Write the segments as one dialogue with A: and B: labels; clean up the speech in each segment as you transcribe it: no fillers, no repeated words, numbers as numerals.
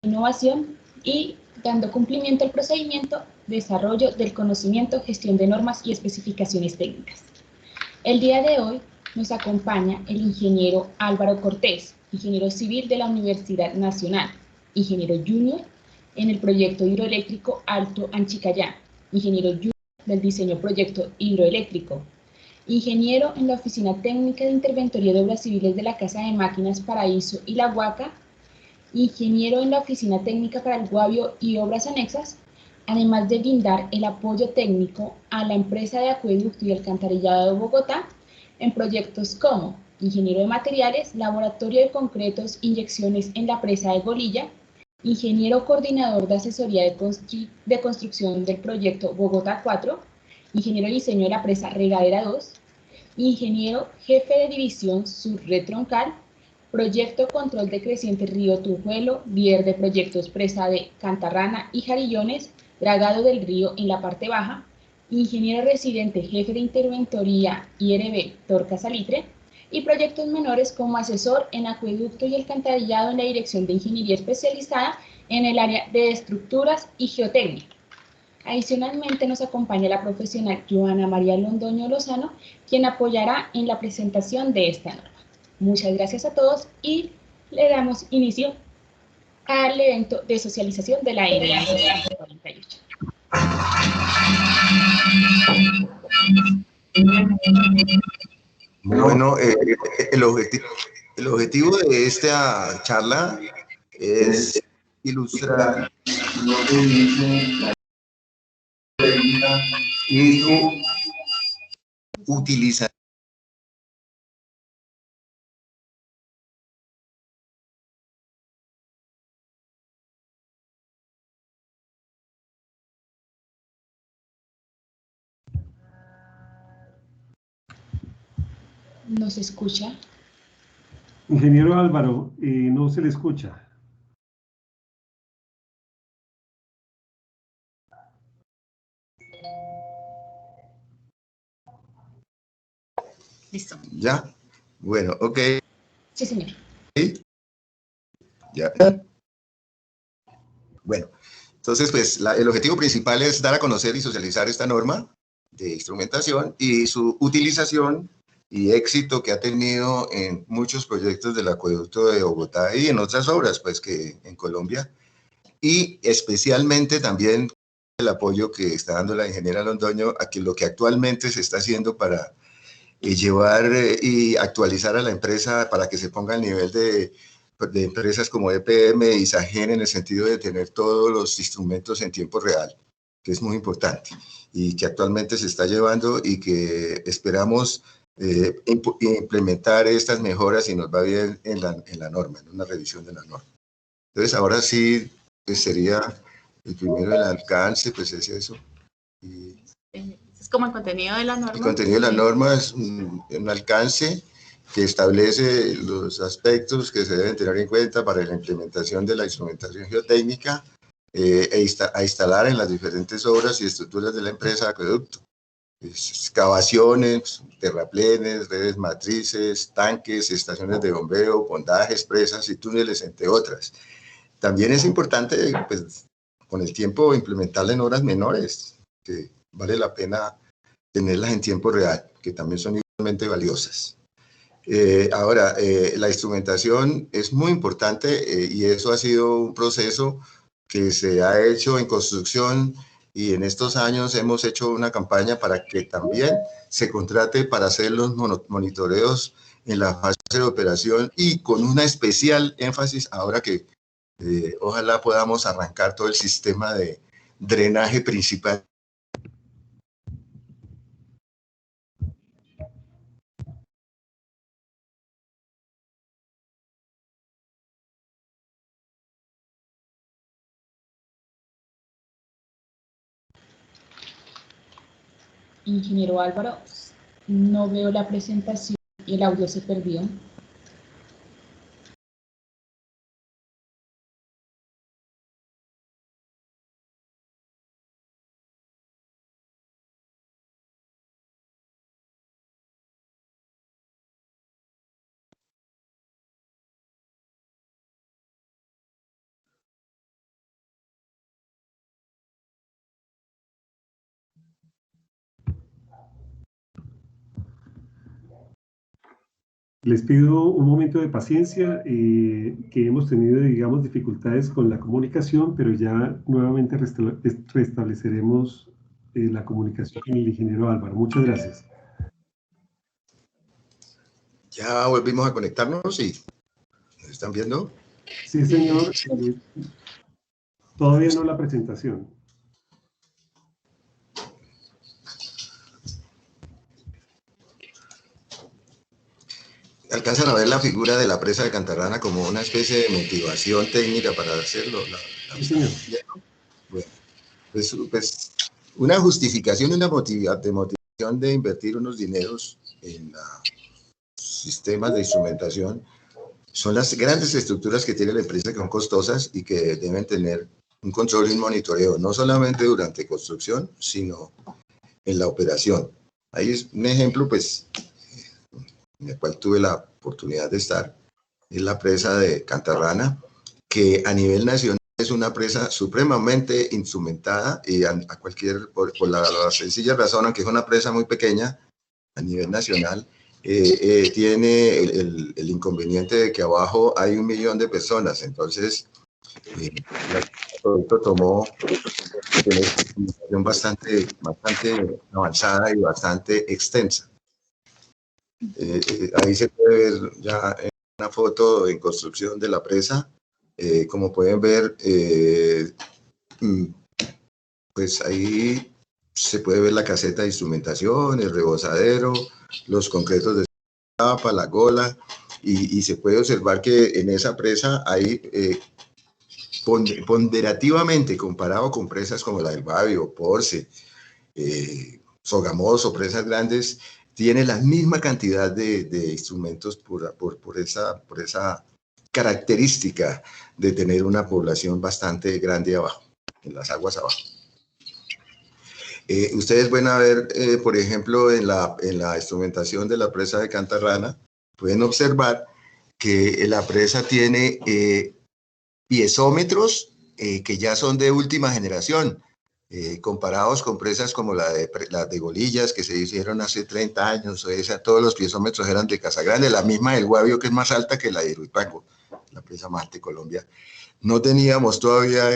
A: innovación y dando cumplimiento al procedimiento, desarrollo del conocimiento, gestión de normas y especificaciones técnicas. El día de hoy nos acompaña el ingeniero Álvaro Cortés, ingeniero civil de la Universidad Nacional, ingeniero junior en el proyecto hidroeléctrico Alto Anchicayá, ingeniero junior del diseño proyecto hidroeléctrico, ingeniero en la Oficina Técnica de Interventoría de Obras Civiles de la Casa de Máquinas Paraíso y La Huaca, ingeniero en la Oficina Técnica para el Guavio y Obras Anexas, además de brindar el apoyo técnico a la empresa de acueducto y alcantarillado de Bogotá en proyectos como ingeniero de materiales, laboratorio de concretos, inyecciones en la presa de Golilla, ingeniero coordinador de asesoría de construcción del proyecto Bogotá 4, ingeniero de diseño de la presa Regadera 2, ingeniero jefe de división Surred Troncal, proyecto control de creciente río Tujuelo, líder de proyectos presa de Cantarrana y Jarillones, dragado del río en la parte baja, ingeniero residente jefe de interventoría IRB Torca Salitre, y proyectos menores como asesor en acueducto y alcantarillado en la Dirección de Ingeniería Especializada en el área de estructuras y geotecnia. Adicionalmente nos acompaña la profesional Joana María Londoño Lozano, quien apoyará en la presentación de esta norma. Muchas gracias a todos y le damos inicio al evento de socialización de la NA 48.
B: Bueno, el objetivo de esta charla es ilustrar lo que dice la técnica y su utilización.
A: ¿No se escucha?
C: Ingeniero Álvaro, no se le escucha.
A: Listo.
B: ¿Ya? Bueno, ok.
A: Sí, señor.
B: ¿Ya? Bueno, entonces pues el objetivo principal es dar a conocer y socializar esta norma de instrumentación y su utilización y éxito que ha tenido en muchos proyectos del acueducto de Bogotá y en otras obras pues que en Colombia, y especialmente también el apoyo que está dando la ingeniera Londoño a que lo que actualmente se está haciendo para llevar y actualizar a la empresa para que se ponga al nivel de empresas como EPM y SAGEN en el sentido de tener todos los instrumentos en tiempo real, que es muy importante y que actualmente se está llevando y que esperamos implementar estas mejoras y nos va bien en la norma, en una revisión de la norma. Entonces ahora sí pues sería el primero, el alcance, pues es eso. Y
D: es como el contenido de la norma.
B: el contenido de la norma es un alcance que establece los aspectos que se deben tener en cuenta para la implementación de la instrumentación geotécnica a instalar en las diferentes obras y estructuras de la empresa de acueducto. Excavaciones, terraplenes, redes matrices, tanques, estaciones de bombeo, pondajes, presas y túneles, entre otras. También es importante, pues, con el tiempo implementarla en obras menores, que vale la pena tenerlas en tiempo real, que también son igualmente valiosas. Ahora, la instrumentación es muy importante y eso ha sido un proceso que se ha hecho en construcción y en estos años hemos hecho una campaña para que también se contrate para hacer los monitoreos en la fase de operación y con una especial énfasis ahora que ojalá podamos arrancar todo el sistema de drenaje principal.
A: Ingeniero Álvaro, no veo la presentación y el audio se perdió.
C: Les pido un momento de paciencia, que hemos tenido, digamos, dificultades con la comunicación, pero ya nuevamente restableceremos la comunicación con el ingeniero Álvaro. Muchas gracias.
B: Ya volvimos a conectarnos y ¿nos están viendo?
C: Sí, señor. Todavía no la presentación.
B: ¿Alcanzan a ver la figura de la presa de Cantarrana como una especie de motivación técnica para hacerlo?
C: Sí, señor.
B: Bueno, pues una justificación, una motivación de invertir unos dineros en sistemas de instrumentación son las grandes estructuras que tiene la empresa, que son costosas y que deben tener un control y un monitoreo, no solamente durante construcción, sino en la operación. Ahí es un ejemplo, pues, en el cual tuve la oportunidad de estar, es la presa de Cantarrana, que a nivel nacional es una presa supremamente instrumentada y por la sencilla razón, aunque es una presa muy pequeña a nivel nacional, tiene el inconveniente de que abajo hay 1 millón de personas. Entonces, el producto tomó una información bastante avanzada y bastante extensa. Ahí se puede ver ya en una foto en construcción de la presa. Como pueden ver, pues ahí se puede ver la caseta de instrumentación, el rebozadero, los concretos de tapa, la gola, y se puede observar que en esa presa hay ponderativamente, comparado con presas como la del Babio, Porce, Sogamoso, presas grandes, tiene la misma cantidad de instrumentos por esa característica de tener una población bastante grande abajo, en las aguas abajo. Ustedes van a ver, por ejemplo, en la instrumentación de la presa de Cantarrana, pueden observar que la presa tiene piezómetros que ya son de última generación, comparados con presas como las de Golillas, que se hicieron hace 30 años. Todos los piezómetros eran de Casagrande, la misma del Guavio, que es más alta que la de Iruipango, la presa más alta de Colombia. No teníamos todavía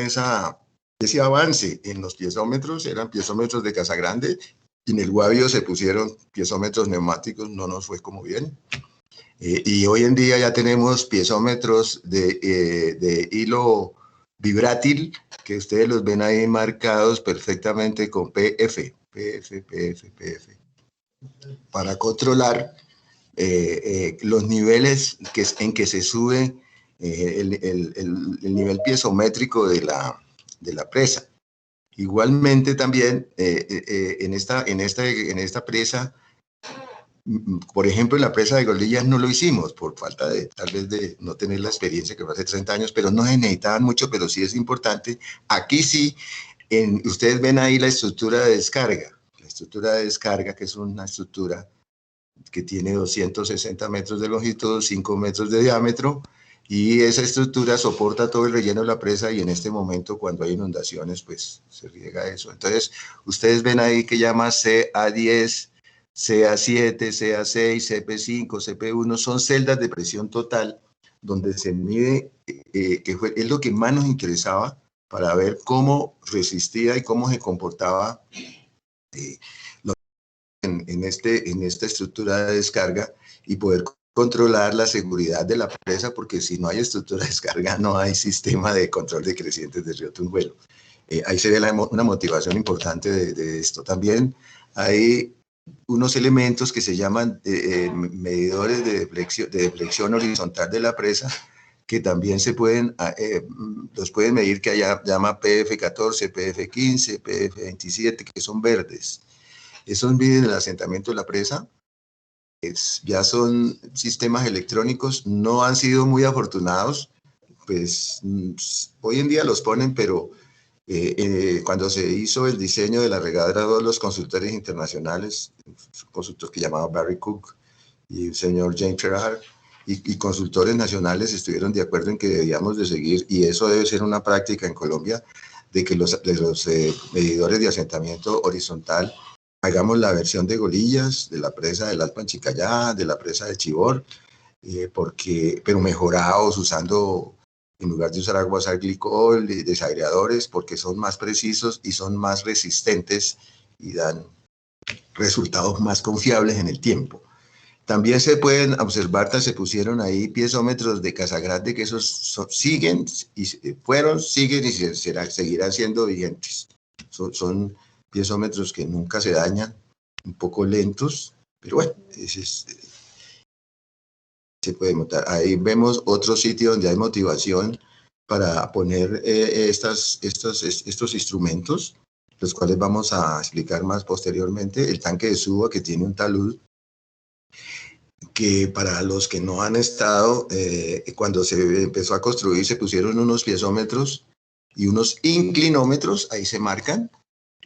B: ese avance en los piezómetros, eran piezómetros de Casagrande, y en el Guavio se pusieron piezómetros neumáticos, no nos fue como bien. Y hoy en día ya tenemos piezómetros de hilo vibrátil, que ustedes los ven ahí marcados perfectamente con PF, para controlar los niveles en que se sube el nivel piezométrico de la presa. Igualmente también en esta presa, por ejemplo, en la presa de Golillas no lo hicimos por falta tal vez de no tener la experiencia, que fue hace 30 años, pero no se necesitaban mucho, pero sí es importante. Aquí sí, ustedes ven ahí la estructura de descarga. La estructura de descarga, que es una estructura que tiene 260 metros de longitud, 5 metros de diámetro, y esa estructura soporta todo el relleno de la presa, y en este momento, cuando hay inundaciones, pues se riega eso. Entonces, ustedes ven ahí que llama CA10, CA7, CA6, CP5, CP1, son celdas de presión total, donde se mide, es lo que más nos interesaba para ver cómo resistía y cómo se comportaba en esta estructura de descarga, y poder controlar la seguridad de la presa, porque si no hay estructura de descarga, no hay sistema de control de crecientes del río Tunjuelo. Ahí se ve una motivación importante de esto. También hay unos elementos que se llaman medidores de deflexión horizontal de la presa, que también los pueden medir, que llama PF14, PF15, PF27, que son verdes. Esos miden el asentamiento de la presa. Ya son sistemas electrónicos, no han sido muy afortunados, pues hoy en día los ponen, pero cuando se hizo el diseño de la regadera, todos los consultores internacionales, un consultor que llamaba Barry Cook y el señor James Gerard, y consultores nacionales estuvieron de acuerdo en que debíamos de seguir, y eso debe ser una práctica en Colombia, de que los medidores de asentamiento horizontal hagamos la versión de Golillas, de la presa del Alto Anchicayá, de la presa de Chivor, pero mejorados usando, en lugar de usar agua, usar glicol y desagregadores, porque son más precisos y son más resistentes y dan resultados más confiables en el tiempo. También se pueden observar, se pusieron ahí piezómetros de Casagrande, que esos siguen y seguirán siendo vigentes. Son piezómetros que nunca se dañan, un poco lentos, pero bueno, se puede montar. Ahí vemos otro sitio donde hay motivación para poner estos instrumentos, los cuales vamos a explicar más posteriormente. El tanque de Suba, que tiene un talud, que para los que no han estado, cuando se empezó a construir se pusieron unos piezómetros y unos inclinómetros, ahí se marcan,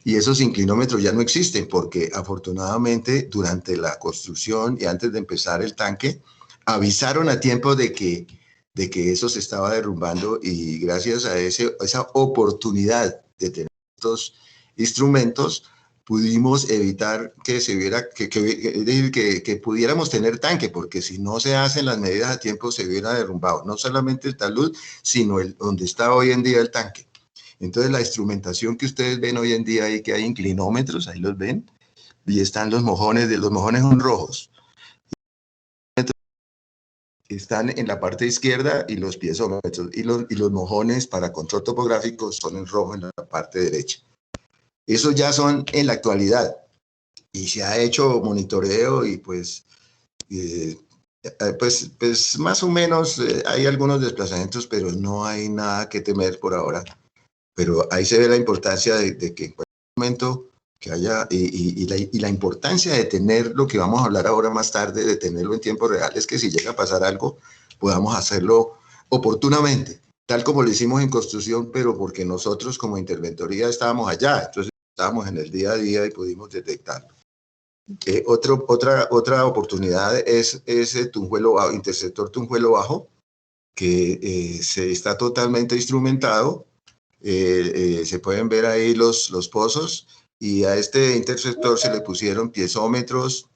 B: y esos inclinómetros ya no existen porque afortunadamente durante la construcción y antes de empezar el tanque avisaron a tiempo de que eso se estaba derrumbando, y gracias a esa oportunidad de tener estos instrumentos pudimos evitar que se viera, que pudiéramos tener tanque, porque si no se hacen las medidas a tiempo se hubiera derrumbado, no solamente el talud, sino donde está hoy en día el tanque. Entonces la instrumentación que ustedes ven hoy en día, ahí que hay inclinómetros, ahí los ven, y están los mojones son rojos. Están en la parte izquierda y los piezómetros, y los mojones para control topográfico son en rojo en la parte derecha. Esos ya son en la actualidad, y se ha hecho monitoreo y pues más o menos hay algunos desplazamientos, pero no hay nada que temer por ahora. Pero ahí se ve la importancia de que en cualquier momento que haya, y la importancia de tener lo que vamos a hablar ahora más tarde, de tenerlo en tiempo real, es que si llega a pasar algo, podamos hacerlo oportunamente, tal como lo hicimos en construcción, pero porque nosotros como interventoría estábamos allá, entonces estábamos en el día a día y pudimos detectarlo. Otra oportunidad es ese Tunjuelo Bajo, interceptor Tunjuelo Bajo, que se está totalmente instrumentado. Se pueden ver ahí los pozos, y a este interceptor se le pusieron piezómetros,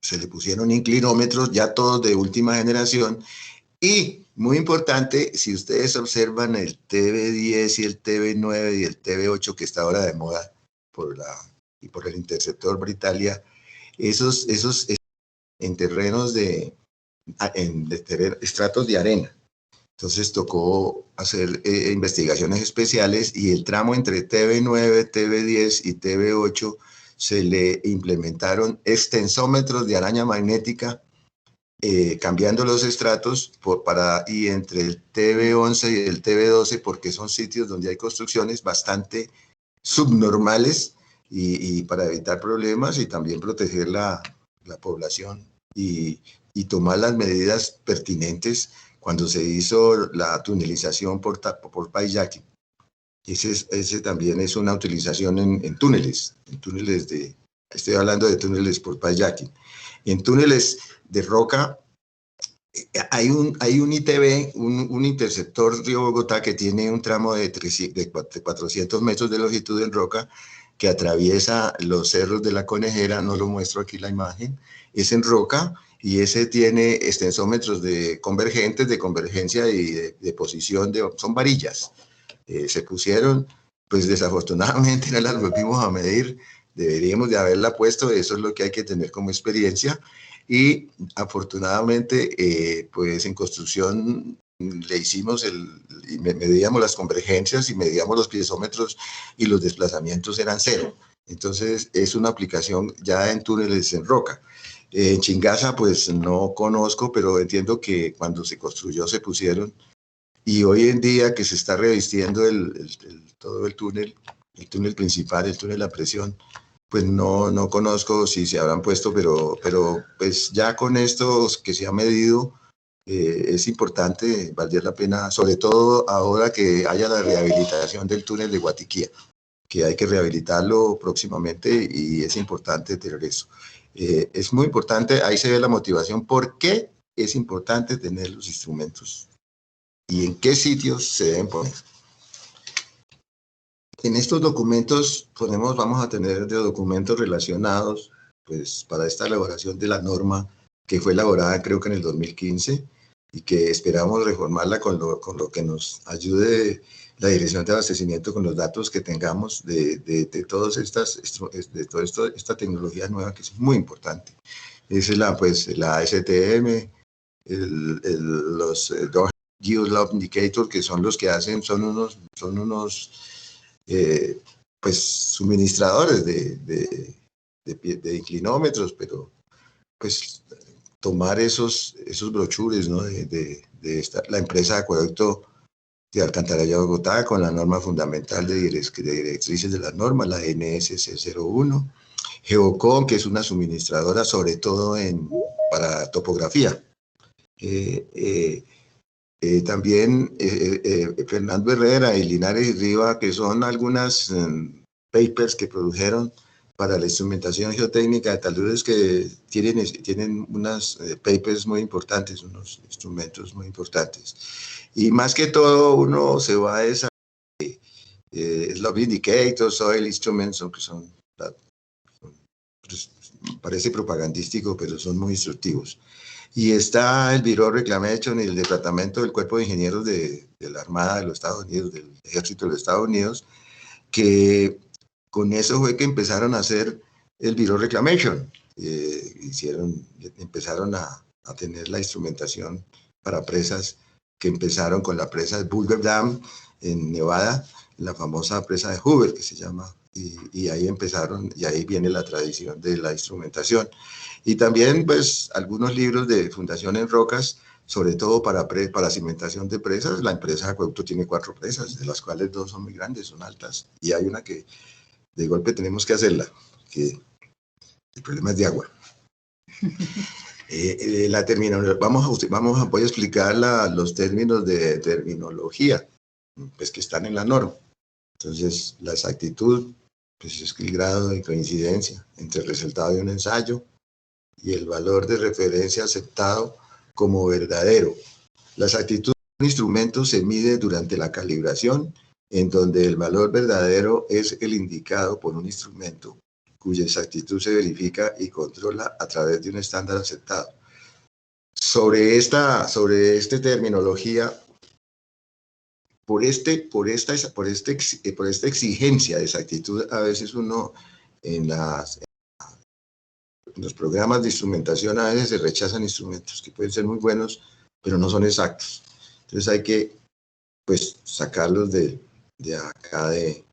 B: se le pusieron inclinómetros, ya todos de última generación. Y muy importante, si ustedes observan el TB10 y el TB9 y el TB8 que está ahora de moda por el interceptor Britalia, esos en terrenos estratos de arena. Entonces tocó hacer investigaciones especiales, y el tramo entre TB9, TB10 y TB8 se le implementaron extensómetros de araña magnética, cambiando los estratos y entre el TB11 y el TB12, porque son sitios donde hay construcciones bastante subnormales, y para evitar problemas y también proteger la población y tomar las medidas pertinentes cuando se hizo la tunelización por pipe-jacking. Ese también es una utilización en túneles estoy hablando de túneles por pipe-jacking. En túneles de roca hay un ITB, un interceptor Río Bogotá, que tiene un tramo de 400 metros de longitud en roca, que atraviesa los cerros de la Conejera. No lo muestro aquí la imagen, es en roca, y ese tiene extensómetros de convergencia y de posición, son varillas. Se pusieron, pues desafortunadamente no las volvimos a medir, deberíamos de haberla puesto, eso es lo que hay que tener como experiencia, y afortunadamente pues en construcción le hicimos medíamos las convergencias y medíamos los piezómetros, y los desplazamientos eran 0. Entonces es una aplicación ya en túneles en roca. En Chingaza pues no conozco, pero entiendo que cuando se construyó se pusieron, y hoy en día que se está revistiendo todo el túnel principal, el túnel a presión, pues no conozco si se habrán puesto, pero pues ya con esto que se ha medido, es importante, valdría la pena, sobre todo ahora que haya la rehabilitación del túnel de Guatiquía, que hay que rehabilitarlo próximamente, y es importante tener eso. Es muy importante, ahí se ve la motivación, por qué es importante tener los instrumentos y en qué sitios se deben poner. En estos documentos vamos a tener de documentos relacionados pues para esta elaboración de la norma, que fue elaborada creo que en el 2015 y que esperamos reformarla con lo que nos ayude la Dirección de Abastecimiento con los datos que tengamos de todas de toda esta tecnología nueva que es muy importante. Esa es la STM, los Geologue Indicators, que son los que hacen, son unos pues suministradores de inclinómetros, pero pues tomar esos brochures, ¿no? La empresa de acueducto de Alcantarilla de Bogotá con la norma fundamental de directrices de las normas, la NSC 01, Geocom, que es una suministradora sobre todo para topografía. También Fernando Herrera y Linares y Riva, que son algunas papers que produjeron para la instrumentación geotécnica de taludes, que tienen unas papers muy importantes, unos instrumentos muy importantes. Y más que todo uno se va a esa Slope Indicators, Soil Instruments, que pues, parece propagandístico, pero son muy instructivos. Y está el Bureau Reclamation y el Departamento del Cuerpo de Ingenieros de la Armada de los Estados Unidos, del Ejército de los Estados Unidos, que con eso fue que empezaron a hacer el Bureau Reclamation. Empezaron a tener la instrumentación para presas, que empezaron con la presa de Boulder Dam en Nevada, la famosa presa de Hoover, que se llama, y ahí empezaron, y ahí viene la tradición de la instrumentación. Y también, pues, algunos libros de Fundación en Rocas, sobre todo para cimentación de presas. La empresa de acueducto tiene 4 presas, de las cuales 2 son muy grandes, son altas, y hay una que de golpe tenemos que hacerla, que el problema es de agua. La terminología, voy a explicar los términos de terminología, pues, que están en la norma. Entonces, la exactitud, pues, es el grado de coincidencia entre el resultado de un ensayo y el valor de referencia aceptado como verdadero. La exactitud de un instrumento se mide durante la calibración, en donde el valor verdadero es el indicado por un instrumento cuya exactitud se verifica y controla a través de un estándar aceptado. Sobre esta terminología, por esta exigencia de exactitud, a veces uno en los programas de instrumentación a veces se rechazan instrumentos que pueden ser muy buenos, pero no son exactos. Entonces hay que, pues, sacarlos de acá de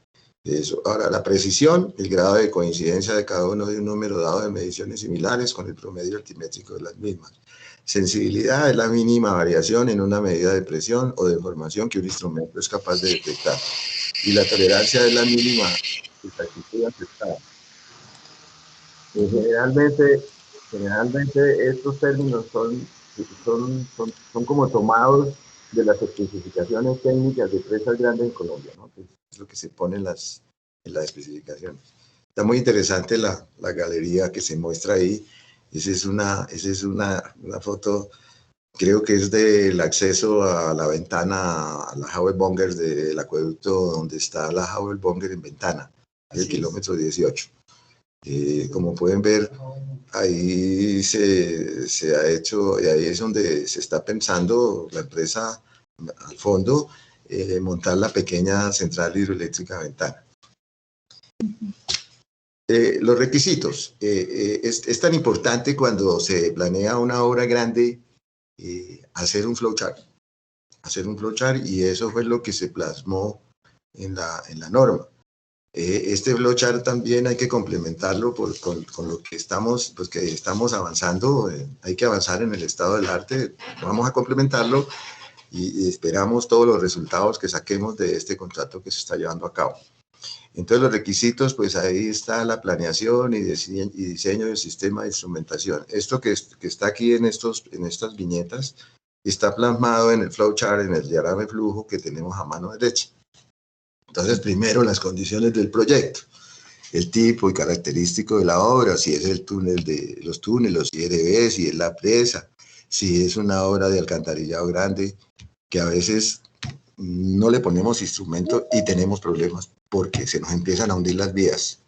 B: eso. Ahora, la precisión, el grado de coincidencia de cada uno de un número dado de mediciones similares con el promedio altimétrico de las mismas. Sensibilidad es la mínima variación en una medida de presión o deformación que un instrumento es capaz de detectar. Y la tolerancia es la mínima exactitud aceptada. Generalmente estos términos son como tomados de las especificaciones técnicas de presas grandes en Colombia, ¿no? Que es lo que se pone en las especificaciones. Está muy interesante la galería que se muestra ahí. Esa es una foto, creo que es del acceso a la ventana, a la Howell-Bonger del acueducto, donde está la Howell-Bonger en Ventana, el kilómetro 18. Como pueden ver, ahí se ha hecho, y ahí es donde se está pensando la empresa al fondo, montar la pequeña central hidroeléctrica Ventana. Los requisitos. Es tan importante cuando se planea una obra grande hacer un flowchart. Y eso fue lo que se plasmó en la norma. Este flowchart también hay que complementarlo con lo que estamos avanzando. Hay que avanzar en el estado del arte. Vamos a complementarlo y esperamos todos los resultados que saquemos de este contrato que se está llevando a cabo. Entonces, los requisitos, pues ahí está la planeación y diseño del sistema de instrumentación. Esto que está aquí en estas viñetas está plasmado en el flowchart, en el diagrama de flujo que tenemos a mano derecha. Entonces, primero, las condiciones del proyecto, el tipo y característico de la obra, si es el túnel los túneles, los IRB, si es la presa, si es una obra de alcantarillado grande, que a veces no le ponemos instrumento y tenemos problemas porque se nos empiezan a hundir las vías.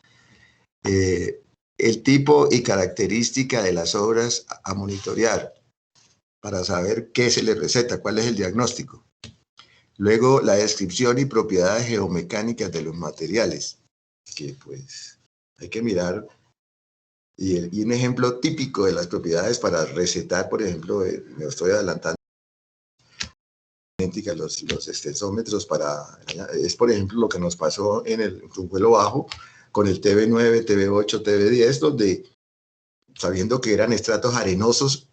B: el tipo y característica de las obras a monitorear para saber qué se le receta, cuál es el diagnóstico. Luego, la descripción y propiedades geomecánicas de los materiales, que pues hay que mirar. Y un ejemplo típico de las propiedades para recetar, por ejemplo, me estoy adelantando, los extensómetros es por ejemplo lo que nos pasó en el vuelo bajo con el TB9, TB8, TB10, donde sabiendo que eran estratos arenosos,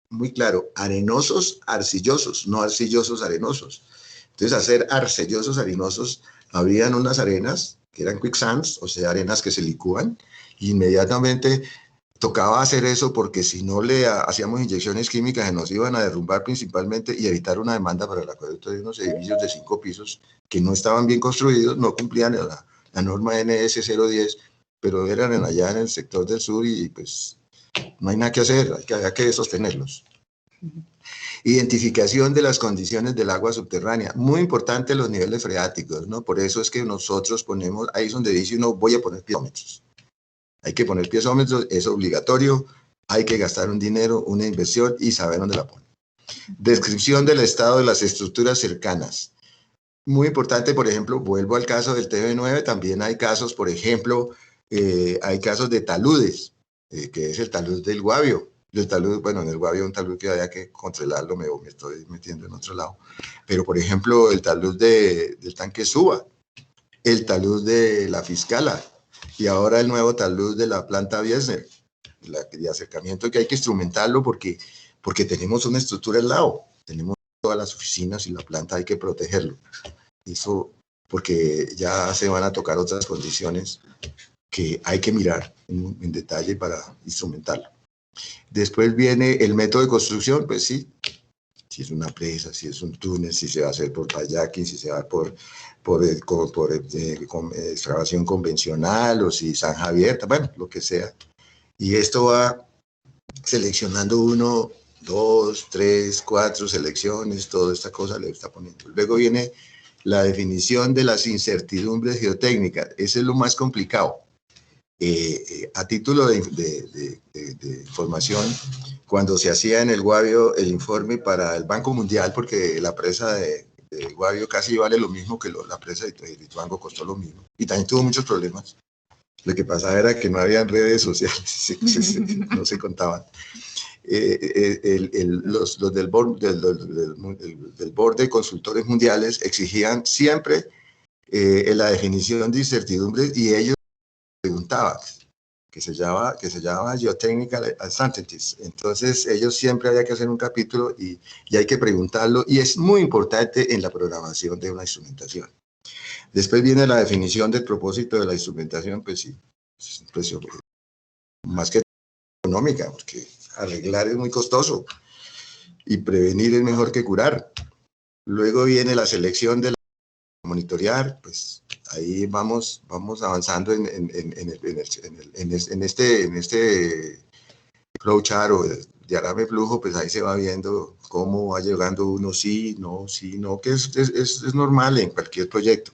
B: muy claro, arenosos arcillosos, no arcillosos arenosos. Entonces, hacer arcillosos arenosos, habían unas arenas que eran quicksands, o sea, arenas que se licúan, y inmediatamente tocaba hacer eso porque si no le hacíamos inyecciones químicas se nos iban a derrumbar principalmente y evitar una demanda para el acueducto de unos edificios de 5 pisos que no estaban bien construidos, no cumplían la norma NS 010, pero eran allá en el sector del sur y pues no hay nada que hacer, hay que sostenerlos. Identificación de las condiciones del agua subterránea. Muy importante los niveles freáticos, ¿no? Por eso es que nosotros ponemos, ahí es donde dice uno, voy a poner piezómetros. Hay que poner piezómetros, es obligatorio, hay que gastar un dinero, una inversión y saber dónde la pone. Descripción del estado de las estructuras cercanas. Muy importante, por ejemplo, vuelvo al caso del TB9, también hay casos, por ejemplo, hay casos de taludes, que es el talud del Guavio. El talud, bueno, en el Guavio un talud que había que controlarlo, me estoy metiendo en otro lado. Pero, por ejemplo, el talud del tanque Suba, el talud de la Fiscala, y ahora el nuevo talud de la planta Biesner, de acercamiento que hay que instrumentarlo porque tenemos una estructura al lado, tenemos todas las oficinas y la planta hay que protegerlo. Eso porque ya se van a tocar otras condiciones que hay que mirar en detalle para instrumentarlo. Después viene el método de construcción, pues sí, si es una presa, si es un túnel, si se va a hacer por kayaking, si se va por excavación convencional o si zanja abierta, bueno, lo que sea. Y esto va seleccionando 1, 2, 3, 4 selecciones, toda esta cosa le está poniendo. Luego viene la definición de las incertidumbres geotécnicas. Ese es lo más complicado. A título de información, cuando se hacía en el Guavio el informe para el Banco Mundial, porque la presa de Guavio casi vale lo mismo que la presa de Ituango, costó lo mismo, y también tuvo muchos problemas. Lo que pasaba era que no había redes sociales, no se contaban. Los del board de consultores mundiales exigían siempre la definición de incertidumbres y ellos preguntaban, que se llama Geotechnical Uncertainties. Entonces ellos siempre había que hacer un capítulo y hay que preguntarlo y es muy importante en la programación de una instrumentación. Después viene la definición del propósito de la instrumentación, pues sí, es un precio más que económica, porque arreglar es muy costoso y prevenir es mejor que curar. Luego viene la selección de monitorear, pues ahí vamos avanzando en este flowchart o diagrama de flujo, pues ahí se va viendo cómo va llegando uno, sí, no, que es normal en cualquier proyecto.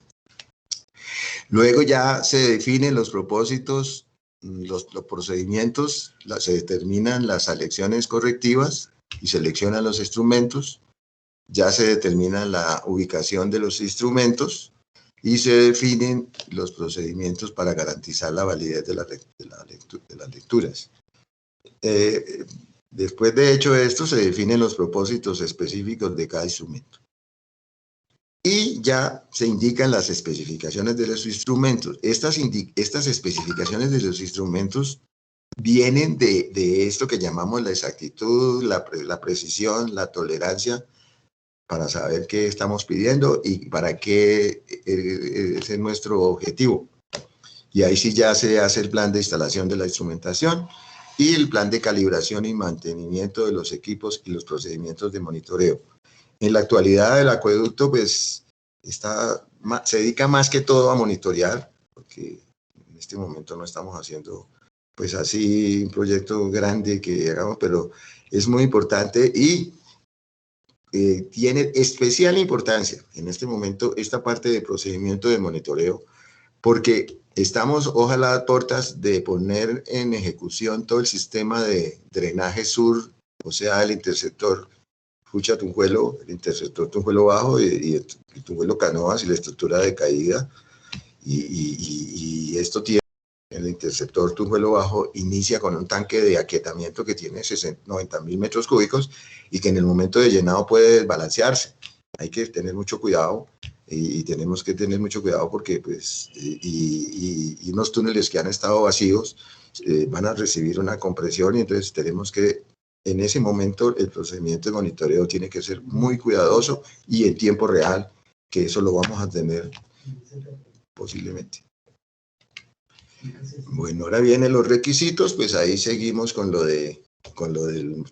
B: Luego ya se definen los propósitos, los procedimientos, se determinan las selecciones correctivas y seleccionan los instrumentos, ya se determina la ubicación de los instrumentos y se definen los procedimientos para garantizar la validez de las lecturas. Después de hecho esto, se definen los propósitos específicos de cada instrumento. Y ya se indican las especificaciones de los instrumentos. Estas especificaciones de los instrumentos vienen de esto que llamamos la exactitud, la precisión, la tolerancia, para saber qué estamos pidiendo y para qué es nuestro objetivo. Y ahí sí ya se hace el plan de instalación de la instrumentación y el plan de calibración y mantenimiento de los equipos y los procedimientos de monitoreo. En la actualidad el acueducto pues se dedica más que todo a monitorear, porque en este momento no estamos haciendo pues así un proyecto grande que hagamos, pero es muy importante y tiene especial importancia en este momento esta parte de procedimiento de monitoreo, porque estamos, ojalá, a puertas de poner en ejecución todo el sistema de drenaje sur, o sea, el interceptor Fucha-Tunjuelo, el interceptor Tunjuelo Bajo y el Tunjuelo Canoas y la estructura de caída. Y esto tiene, el interceptor Tunjuelo Bajo inicia con un tanque de aquietamiento que tiene 90.000 metros cúbicos y que en el momento de llenado puede desbalancearse. Hay que tener mucho cuidado y tenemos que tener mucho cuidado porque pues, y unos túneles que han estado vacíos van a recibir una compresión y entonces tenemos que, en ese momento, el procedimiento de monitoreo tiene que ser muy cuidadoso y en tiempo real, que eso lo vamos a tener posiblemente. Bueno, ahora vienen los requisitos, pues ahí seguimos con lo del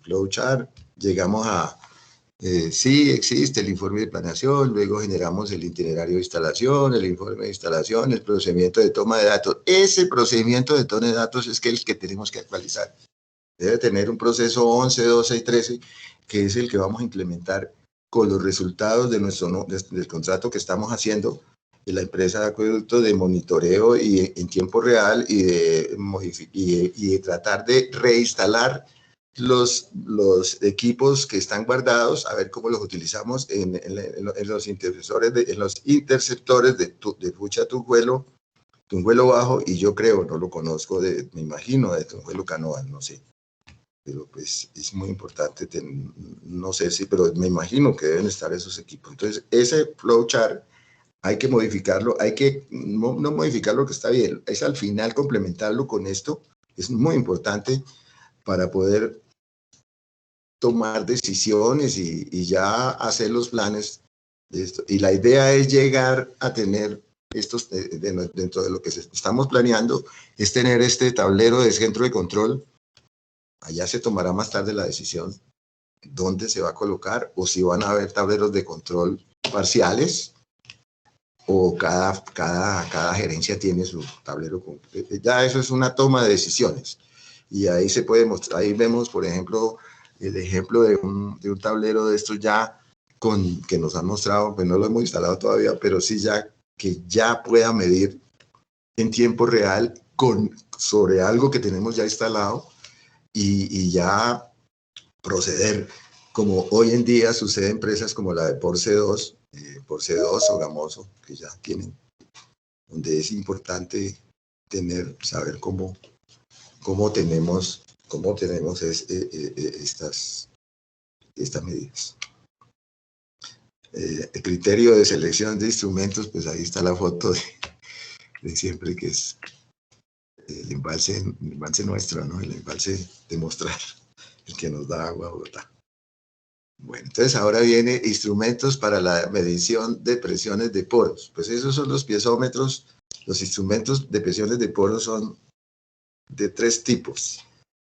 B: flowchart. Llegamos a, sí existe el informe de planeación, luego generamos el itinerario de instalación, el informe de instalación, el procedimiento de toma de datos. Ese procedimiento de toma de datos es el que tenemos que actualizar. Debe tener un proceso 11, 12 y 13, que es el que vamos a implementar con los resultados de del contrato que estamos haciendo de la empresa de acueducto, de monitoreo y en tiempo real y de tratar de reinstalar los equipos que están guardados, a ver cómo los utilizamos en los interceptores de Fucha-Tunjuelo, Tunjuelo Bajo, y yo creo, no lo conozco, me imagino de Tunjuelo Canoas, no sé. Pero pues es muy importante, no sé si, pero me imagino que deben estar esos equipos. Entonces, ese flowchart hay que modificarlo, hay que no modificar lo que está bien, es al final complementarlo con esto, es muy importante para poder tomar decisiones y ya hacer los planes de esto. Y la idea es llegar a tener estos, dentro de lo que estamos planeando, es tener este tablero de centro de control. Allá se tomará más tarde la decisión dónde se va a colocar o si van a haber tableros de control parciales o cada gerencia tiene su tablero. Ya eso es una toma de decisiones. Y ahí se puede mostrar, ahí vemos, por ejemplo, el ejemplo de un tablero de estos ya que nos han mostrado, pues no lo hemos instalado todavía, pero sí ya que ya pueda medir en tiempo real sobre algo que tenemos ya instalado y ya proceder, como hoy en día sucede en empresas como la de Porce2 o Gamoso, que ya tienen, donde es importante saber cómo tenemos estas medidas. El criterio de selección de instrumentos, pues ahí está la foto de siempre, que es el embalse nuestro, ¿no? El embalse de Mostrar, el que nos da agua a Bogotá. Bueno, entonces ahora viene instrumentos para la medición de presiones de poros. Pues esos son los piezómetros. Los instrumentos de presiones de poros son de 3 tipos.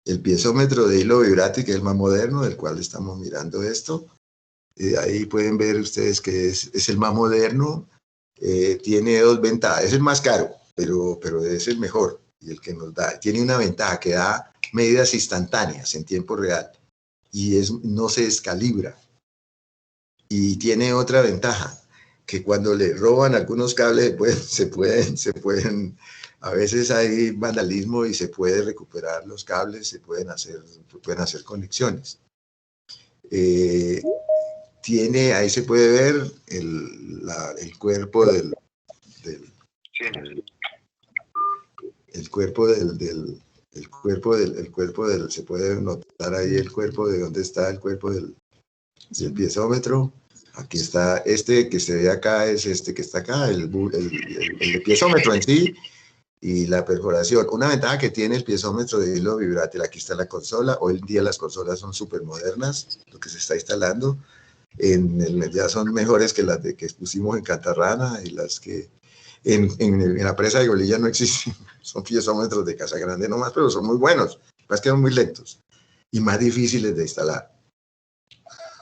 B: El piezómetro de hilo vibrátil, que es el más moderno, del cual estamos mirando esto. Ahí pueden ver ustedes que es el más moderno. Tiene 2 ventajas. Es el más caro, pero es el mejor. Y el que nos da, tiene una ventaja que da medidas instantáneas en tiempo real. Y no se descalibra. Y tiene otra ventaja, que cuando le roban algunos cables, pues, se pueden, a veces hay vandalismo y se puede recuperar los cables, se pueden hacer conexiones. Ahí se puede ver el cuerpo se puede notar ahí el cuerpo de dónde está el cuerpo del piezómetro. Aquí está este que se ve acá, es este que está acá, el piezómetro en sí y la perforación. Una ventaja que tiene el piezómetro de hilo vibrátil, aquí está la consola. Hoy en día las consolas son súper modernas, lo que se está instalando. Ya son mejores que las que pusimos en Cantarrana y las que en la presa de Golilla no existen. Son piezómetros de Casa Grande nomás, pero son muy buenos. Más que son muy lentos y más difíciles de instalar.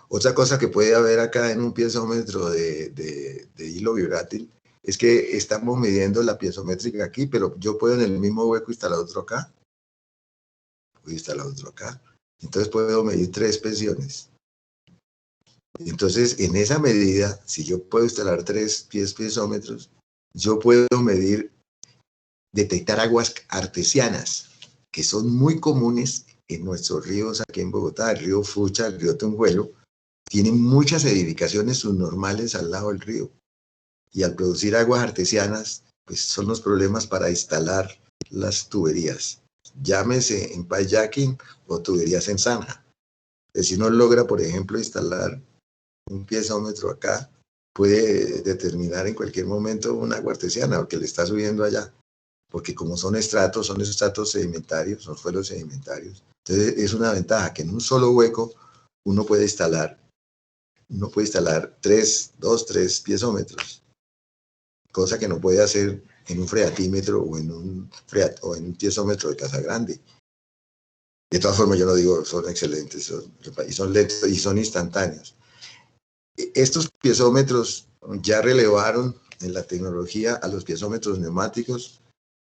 B: Otra cosa que puede haber acá en un piezómetro de hilo vibrátil es que estamos midiendo la piezométrica aquí, pero yo puedo en el mismo hueco instalar otro acá. Voy a instalar otro acá. Entonces puedo medir 3 presiones. Entonces, en esa medida, si yo puedo instalar 3 piezómetros, yo puedo medir detectar aguas artesianas, que son muy comunes en nuestros ríos aquí en Bogotá, el río Fucha, el río Tunjuelo, tienen muchas edificaciones subnormales al lado del río. Y al producir aguas artesianas, pues son los problemas para instalar las tuberías. Llámese en pipejacking o tuberías en zanja. Si no logra, por ejemplo, instalar un piezómetro acá, puede determinar en cualquier momento una agua artesiana, porque le está subiendo allá. Porque como son estratos sedimentarios, son suelos sedimentarios. Entonces es una ventaja que en un solo hueco uno puede instalar 3 piezómetros, cosa que no puede hacer en un freatímetro o en un piezómetro de Casa Grande. De todas formas, yo no digo, son excelentes, son lentos y son instantáneos. Estos piezómetros ya relevaron en la tecnología a los piezómetros neumáticos,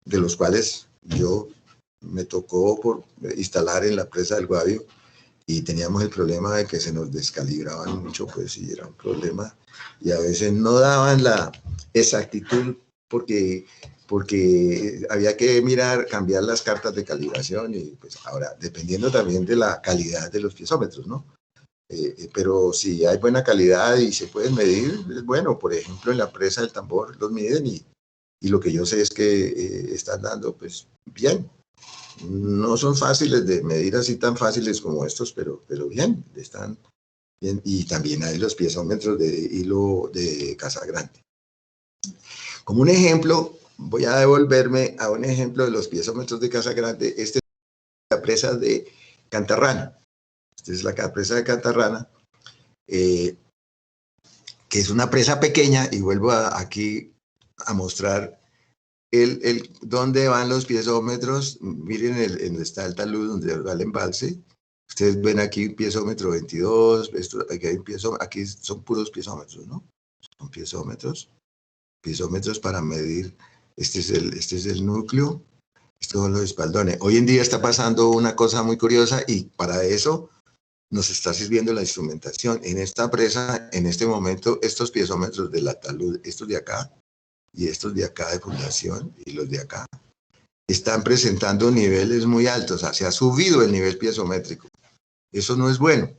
B: de los cuales yo me tocó por instalar en la presa del Guavio, y teníamos el problema de que se nos descalibraban mucho, pues, y era un problema, y a veces no daban la exactitud porque había que cambiar las cartas de calibración, y pues ahora, dependiendo también de la calidad de los piezómetros, ¿no? Pero si hay buena calidad y se pueden medir, es bueno. Por ejemplo, en la presa del Tambor los miden y lo que yo sé es que están dando, pues, bien. No son fáciles de medir, así tan fáciles como estos, pero bien, están bien. Y también hay los piezómetros de hilo de Casa Grande. Como un ejemplo, voy a devolverme a un ejemplo de los piezómetros de Casa Grande. Esta es la presa de Cantarrana. Esta es la presa de Cantarrana, que es una presa pequeña, y vuelvo aquí a mostrar dónde van los piezómetros. Miren donde está el talud, donde va el embalse. Ustedes ven aquí un piezómetro 22, aquí son puros piezómetros, ¿no? Son piezómetros para medir. Este es el núcleo, estos son los espaldones. Hoy en día está pasando una cosa muy curiosa, y para eso nos está sirviendo la instrumentación. En esta presa, en este momento, estos piezómetros de la talud, estos de acá, y estos de acá de fundación, y los de acá, están presentando niveles muy altos. O sea, se ha subido el nivel piezométrico. Eso no es bueno,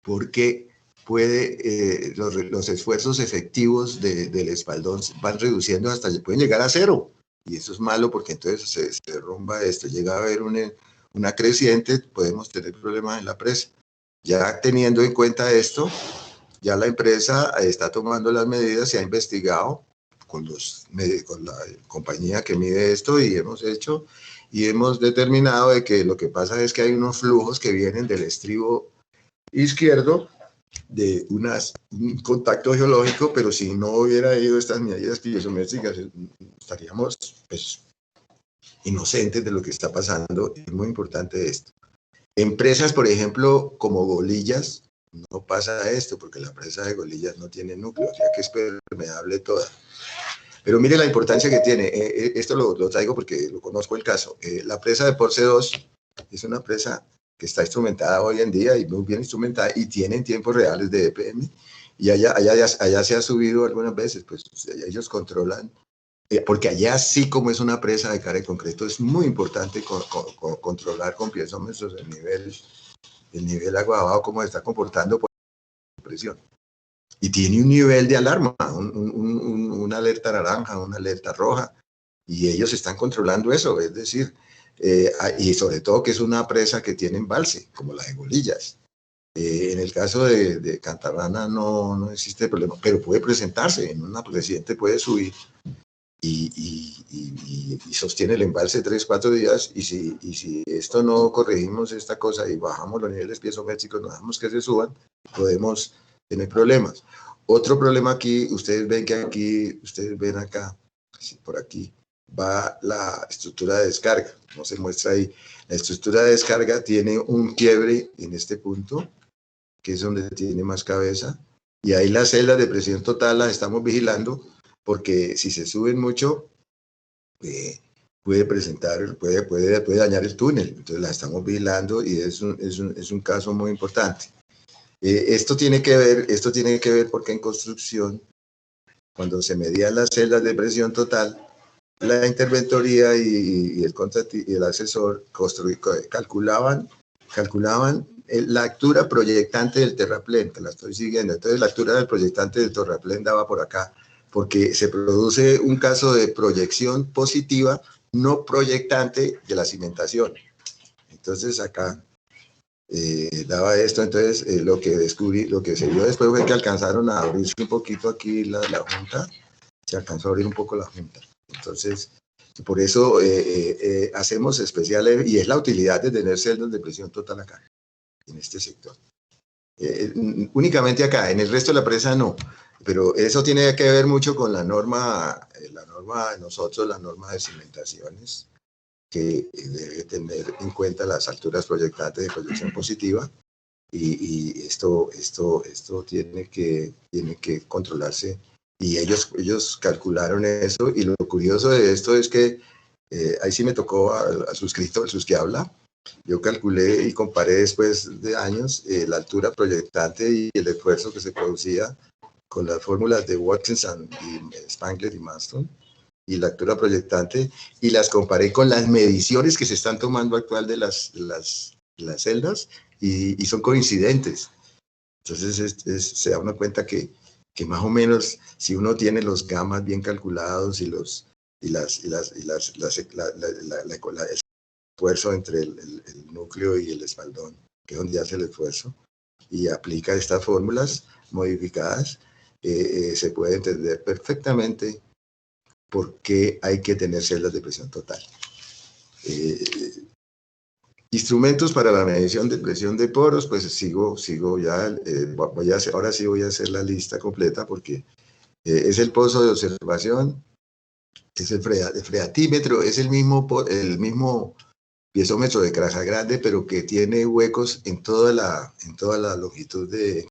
B: porque los esfuerzos efectivos del espaldón van reduciendo pueden llegar a 0. Y eso es malo, porque entonces se derrumba esto. Llega a haber una creciente, podemos tener problemas en la presa. Ya teniendo en cuenta esto, ya la empresa está tomando las medidas, se ha investigado con la compañía que mide esto, y hemos determinado de que lo que pasa es que hay unos flujos que vienen del estribo izquierdo de un contacto geológico, pero si no hubiera ido estas medidas piezométricas, estaríamos, pues, inocentes de lo que está pasando. Es muy importante esto. Empresas, por ejemplo, como Golillas, no pasa esto, porque la presa de Golillas no tiene núcleo, o sea que es permeable toda. Pero mire la importancia que tiene. Esto lo traigo porque lo conozco el caso. La presa de Porce 2 es una presa que está instrumentada hoy en día, y muy bien instrumentada, y tienen tiempos reales de EPM, y allá se ha subido algunas veces. Pues ellos controlan, porque allá sí, como es una presa de cara de concreto, es muy importante controlar con piezómetros el nivel agua abajo, cómo se está comportando por presión. Y tiene un nivel de alarma, una alerta naranja, una alerta roja, y ellos están controlando eso. Es decir, y sobre todo que es una presa que tiene embalse, como la de Golillas. En el caso de Cantarrana no existe problema, pero puede presentarse. En una presidente puede subir y sostiene el embalse 3-4 días, y si esto no corregimos esta cosa y bajamos los niveles piezométricos, no dejamos que se suban, podemos tener problemas. Otro problema aquí, ustedes ven acá, por aquí va la estructura de descarga, no se muestra ahí. La estructura de descarga tiene un quiebre en este punto, que es donde tiene más cabeza, y ahí las celdas de presión total las estamos vigilando, porque si se suben mucho, puede dañar el túnel. Entonces la estamos vigilando, y es un caso muy importante. Esto tiene que ver porque en construcción, cuando se medían las celdas de presión total, la interventoría y el asesor calculaban la altura proyectante del terraplén, que la estoy siguiendo. Entonces la altura del proyectante del terraplén daba por acá, porque se produce un caso de proyección positiva, no proyectante de la cimentación. Entonces acá daba esto. Entonces lo que descubrí, lo que se vio después fue que alcanzaron a abrirse un poquito aquí la junta, se alcanzó a abrir un poco la junta. Entonces, por eso hacemos especiales, y es la utilidad de tener celdas de presión total acá, en este sector. Únicamente acá, en el resto de la presa no, pero eso tiene que ver mucho con la norma de nosotros, la norma de cimentaciones, que debe tener en cuenta las alturas proyectantes de proyección positiva, y esto tiene que controlarse, y ellos calcularon eso. Y lo curioso de esto es que ahí sí me tocó al suscrito, el suscrihabla. Yo calculé y comparé después de años la altura proyectante y el esfuerzo que se producía con las fórmulas de Watkinson y Spangler y Marston, y la altura proyectante, y las comparé con las mediciones que se están tomando actual de las celdas, y son coincidentes. Entonces se da uno cuenta que más o menos, si uno tiene los gamas bien calculados y el esfuerzo entre el núcleo y el espaldón, que es donde hace el esfuerzo, y aplica estas fórmulas modificadas, se puede entender perfectamente por qué hay que tener celdas de presión total. Instrumentos para la medición de presión de poros, pues sigo ya, ahora sí voy a hacer la lista completa, porque es el pozo de observación, es el freatímetro, es el mismo piezómetro de Craja Grande, pero que tiene huecos en toda la longitud de...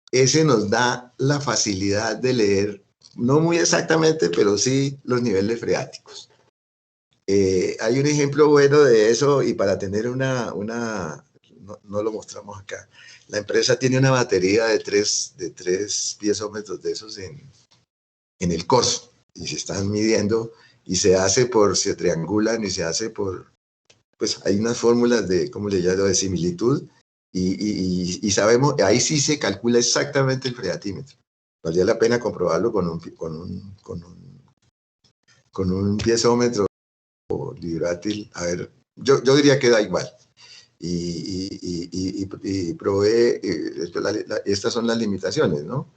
B: Ese nos da la facilidad de leer, no muy exactamente, pero sí los niveles freáticos. Hay un ejemplo bueno de eso, y para tener no lo mostramos acá. La empresa tiene una batería de tres piezómetros de esos en el corso, y se están midiendo, y se triangulan, y se hace pues hay unas fórmulas de, ¿cómo le llamo?, de similitud, y sabemos, ahí sí se calcula exactamente el freatímetro. Valía la pena comprobarlo con un piezómetro vibrátil. A ver, yo diría que da igual. Y probé, estas son las limitaciones, ¿no?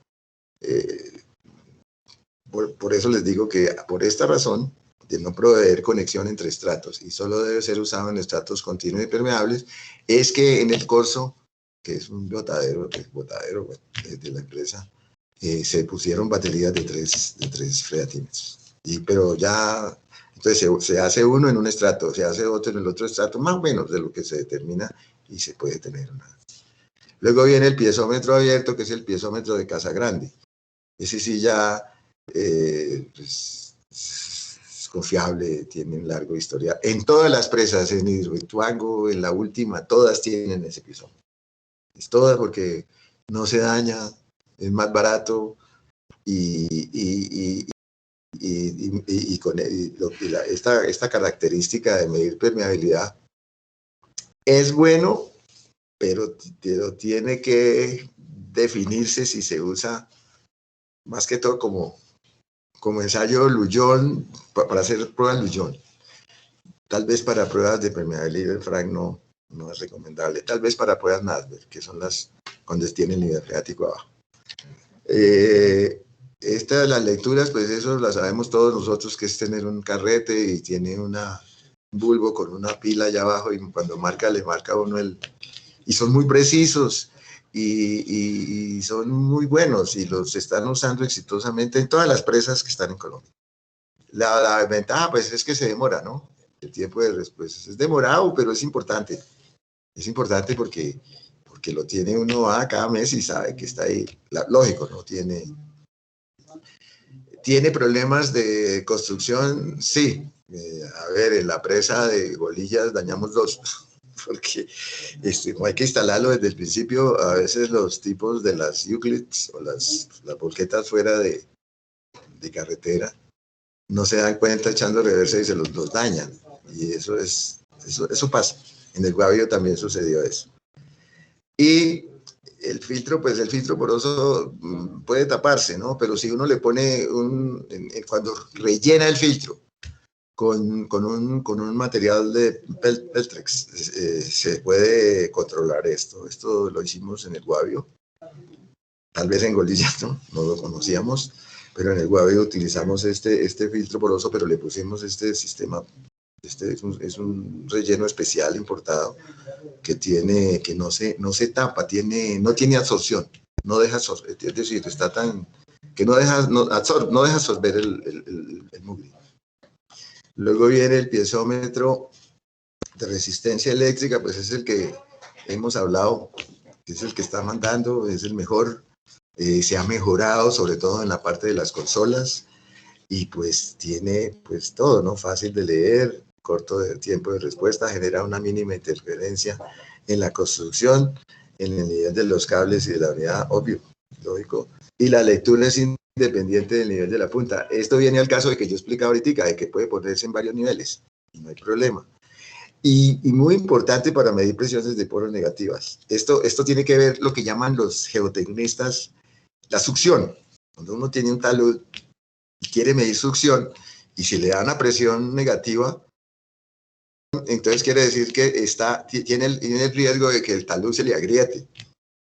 B: Por eso les digo que por esta razón de no proveer conexión entre estratos, y solo debe ser usado en estratos continuos y permeables, es que en el corso, que es un botadero de la empresa, se pusieron baterías de tres freatímetros. Pero ya, entonces se hace uno en un estrato, se hace otro en el otro estrato, más o menos de lo que se determina, y se puede tener una. Luego viene el piezómetro abierto, que es el piezómetro de Casa Grande. Ese sí ya pues, es confiable, tiene un largo historial. En todas las presas, en Hidroituango, en la última, todas tienen ese piezómetro. Es todas, porque no se daña, es más barato, y con esta característica de medir permeabilidad es bueno, pero tiene que definirse si se usa más que todo como ensayo Lujón, para hacer pruebas Lujón. Tal vez para pruebas de permeabilidad Frank no es recomendable. Tal vez para pruebas NASBER, que son las cuando tiene el nivel freático abajo. Esta de las lecturas, pues eso la sabemos todos nosotros, que es tener un carrete y tiene un bulbo con una pila allá abajo, y cuando marca, le marca uno y son muy precisos, y son muy buenos, y los están usando exitosamente en todas las presas que están en Colombia. La ventaja, pues, es que se demora, ¿no? El tiempo de respuesta es demorado, pero es importante. Es importante porque lo tiene uno cada mes y sabe que está ahí. Lógico, ¿no? ¿Tiene problemas de construcción? Sí. A ver, en la presa de Golillas dañamos 2, porque hay que instalarlo desde el principio. A veces los tipos de las Euclids o las volquetas fuera de carretera no se dan cuenta echando reversa y se los dañan. Y eso pasa. En el Guavio también sucedió eso. Y el filtro, pues el filtro poroso puede taparse, ¿no? Pero si uno le pone cuando rellena el filtro con un material de Peltrex, se puede controlar esto. Esto lo hicimos en el Guavio. Tal vez en Golilla no lo conocíamos, pero en el Guavio utilizamos este filtro poroso, pero le pusimos este sistema. Es un relleno especial importado que no se tapa, no tiene absorción, no deja absorber, es decir, está tan que no deja absorber el mugre. Luego viene el piezómetro de resistencia eléctrica, pues es el que hemos hablado, es el que está mandando, es el mejor, se ha mejorado sobre todo en la parte de las consolas y pues tiene pues todo, ¿no? Fácil de leer, corto de tiempo de respuesta, genera una mínima interferencia en la construcción, en el nivel de los cables y de la unidad, obvio, lógico, y la lectura es independiente del nivel de la punta. Esto viene al caso de que yo explicaba ahorita, de que puede ponerse en varios niveles, y no hay problema. Y muy importante para medir presiones de poros negativas. Esto tiene que ver lo que llaman los geotecnistas, la succión. Cuando uno tiene un talud y quiere medir succión, y si le da una presión negativa, entonces quiere decir que tiene el riesgo de que el talud se le agriete,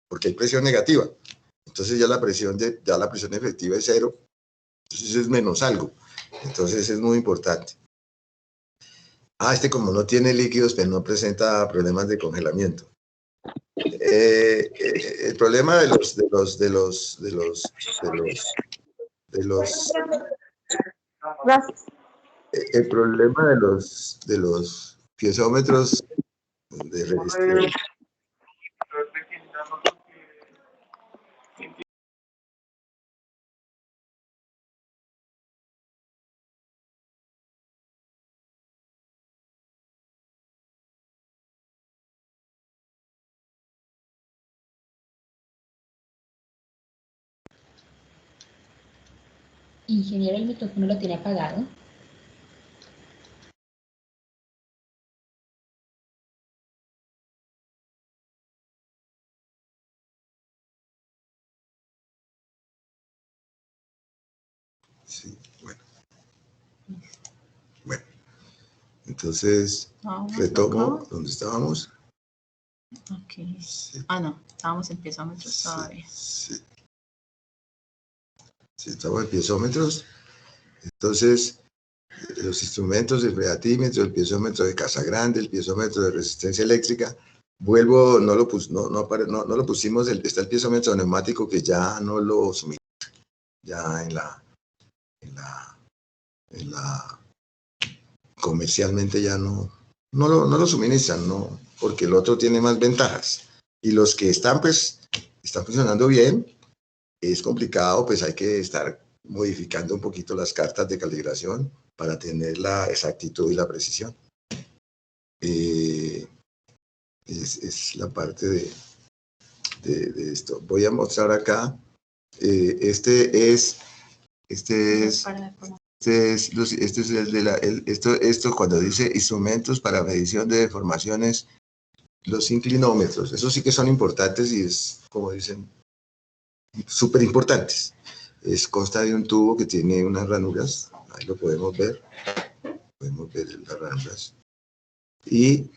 B: porque hay presión negativa. Entonces ya la presión efectiva es 0, entonces es menos algo. Entonces es muy importante. Como no tiene líquidos, pues no presenta problemas de congelamiento. El problema el problema de los piezómetros de resistencia.
A: Ingeniero, el micrófono lo tiene apagado.
B: Sí, bueno. Entonces, retomo donde estábamos.
D: Ok. Sí. No, estábamos en piezómetros todavía.
B: Sí, estamos en piezómetros. Entonces, los instrumentos, el freatímetro, el piezómetro de Casagrande, el piezómetro de resistencia eléctrica. Vuelvo, no lo pusimos, está el piezómetro neumático que ya no lo suministra. Ya en la comercialmente ya no lo suministran, no, porque el otro tiene más ventajas. Y los que están, pues, están funcionando bien. Es complicado, pues hay que estar modificando un poquito las cartas de calibración para tener la exactitud y la precisión. Es la parte de esto. Voy a mostrar acá. Este es esto cuando dice instrumentos para medición de deformaciones, los inclinómetros. Esos sí que son importantes y es, como dicen, súper importantes. Consta de un tubo que tiene unas ranuras, ahí lo podemos ver las ranuras, y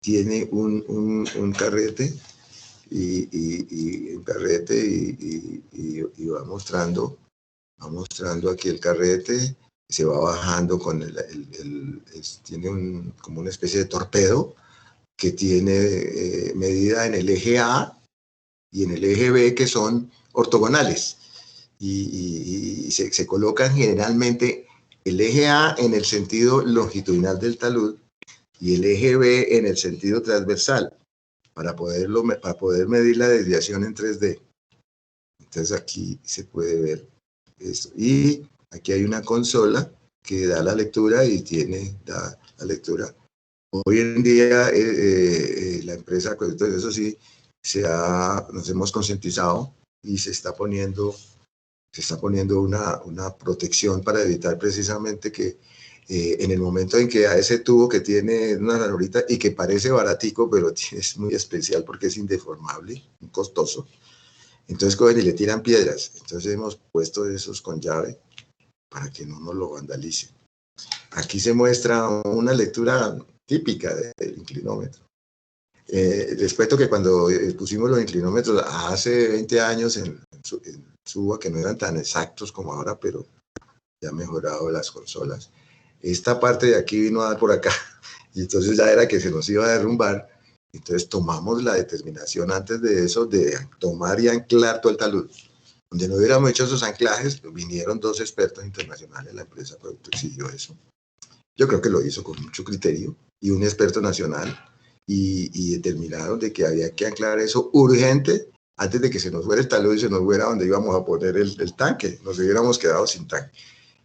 B: tiene un carrete y va mostrando aquí el carrete, se va bajando con tiene como una especie de torpedo que tiene medida en el eje A y en el eje B, que son ortogonales, y se colocan generalmente el eje A en el sentido longitudinal del talud y el eje B en el sentido transversal, para poder medir la desviación en 3D. Entonces aquí se puede ver esto. Y aquí hay una consola que da la lectura y da la lectura. Hoy en día la empresa, eso sí, nos hemos concientizado y se está poniendo se está poniendo una protección para evitar precisamente que en el momento en que a ese tubo que tiene una ranurita y que parece baratico, pero es muy especial porque es indeformable, costoso, entonces cogen y le tiran piedras. Entonces hemos puesto esos con llave para que no nos lo vandalicen. Aquí se muestra una lectura típica del inclinómetro. Les cuento que cuando pusimos los inclinómetros hace 20 años en Suba, que no eran tan exactos como ahora, pero ya han mejorado las consolas, esta parte de aquí vino a dar por acá, y entonces ya era que se nos iba a derrumbar. Entonces tomamos la determinación antes de eso de tomar y anclar todo el talud. Donde no hubiéramos hecho esos anclajes, vinieron 2 expertos internacionales, la empresa Producto exigió eso. Yo creo que lo hizo con mucho criterio, y un experto nacional, y determinaron de que había que anclar eso urgente antes de que se nos fuera el talud y se nos fuera donde íbamos a poner el tanque, nos hubiéramos quedado sin tanque.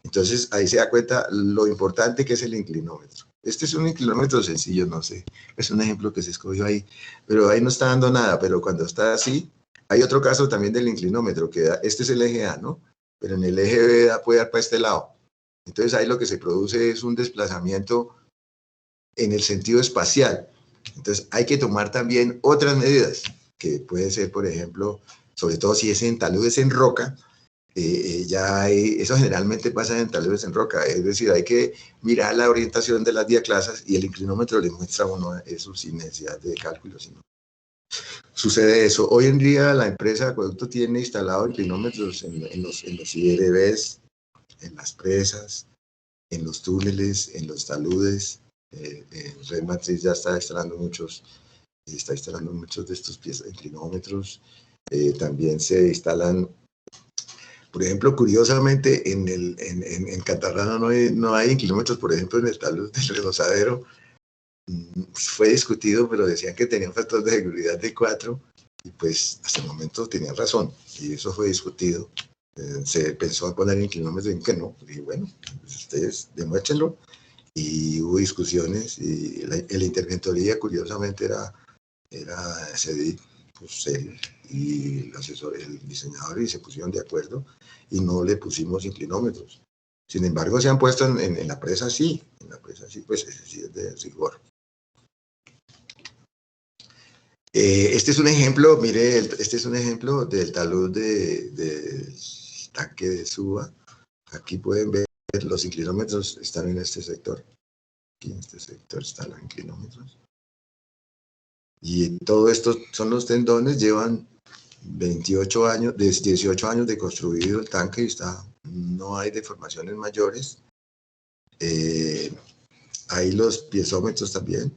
B: Entonces ahí se da cuenta lo importante que es el inclinómetro. Este es un inclinómetro sencillo, no sé, es un ejemplo que se escogió ahí, pero ahí no está dando nada, pero cuando está así, hay otro caso también del inclinómetro, que este es el eje A, ¿no? Pero en el eje B puede dar para este lado. Entonces ahí lo que se produce es un desplazamiento en el sentido espacial. Entonces hay que tomar también otras medidas, que puede ser, por ejemplo, sobre todo si es en taludes en roca, eso generalmente pasa en taludes en roca, es decir, hay que mirar la orientación de las diaclasas y el inclinómetro le muestra a uno eso sin necesidad de cálculo. Sino sucede eso. Hoy en día la empresa de Acueducto tiene instalado inclinómetros en los IRBs, en las presas, en los túneles, en los taludes. Red Matriz ya está instalando muchos de estos inclinómetros. También se instalan. Por ejemplo, curiosamente, en Catarrana no hay inclinómetros, por ejemplo, en el talud del Rebosadero. Fue discutido, pero decían que tenía un factor de seguridad de 4, y pues hasta el momento tenían razón, y eso fue discutido. Se pensó en poner inclinómetros y que no, y bueno, pues ustedes demuéstrenlo, y hubo discusiones, y la interventoría, curiosamente, era CEDIC, pues y el asesor, el diseñador, y se pusieron de acuerdo y no le pusimos inclinómetros. Sin embargo, se han puesto en la presa sí, pues ese sí es de rigor. Este es un ejemplo, mire, este es un ejemplo del talud del tanque de Suba. Aquí pueden ver los inclinómetros, están en este sector. Aquí en este sector están los inclinómetros. Y todo esto son los tendones, llevan 18 años de construido el tanque, y no hay deformaciones mayores. Hay los piezómetros también.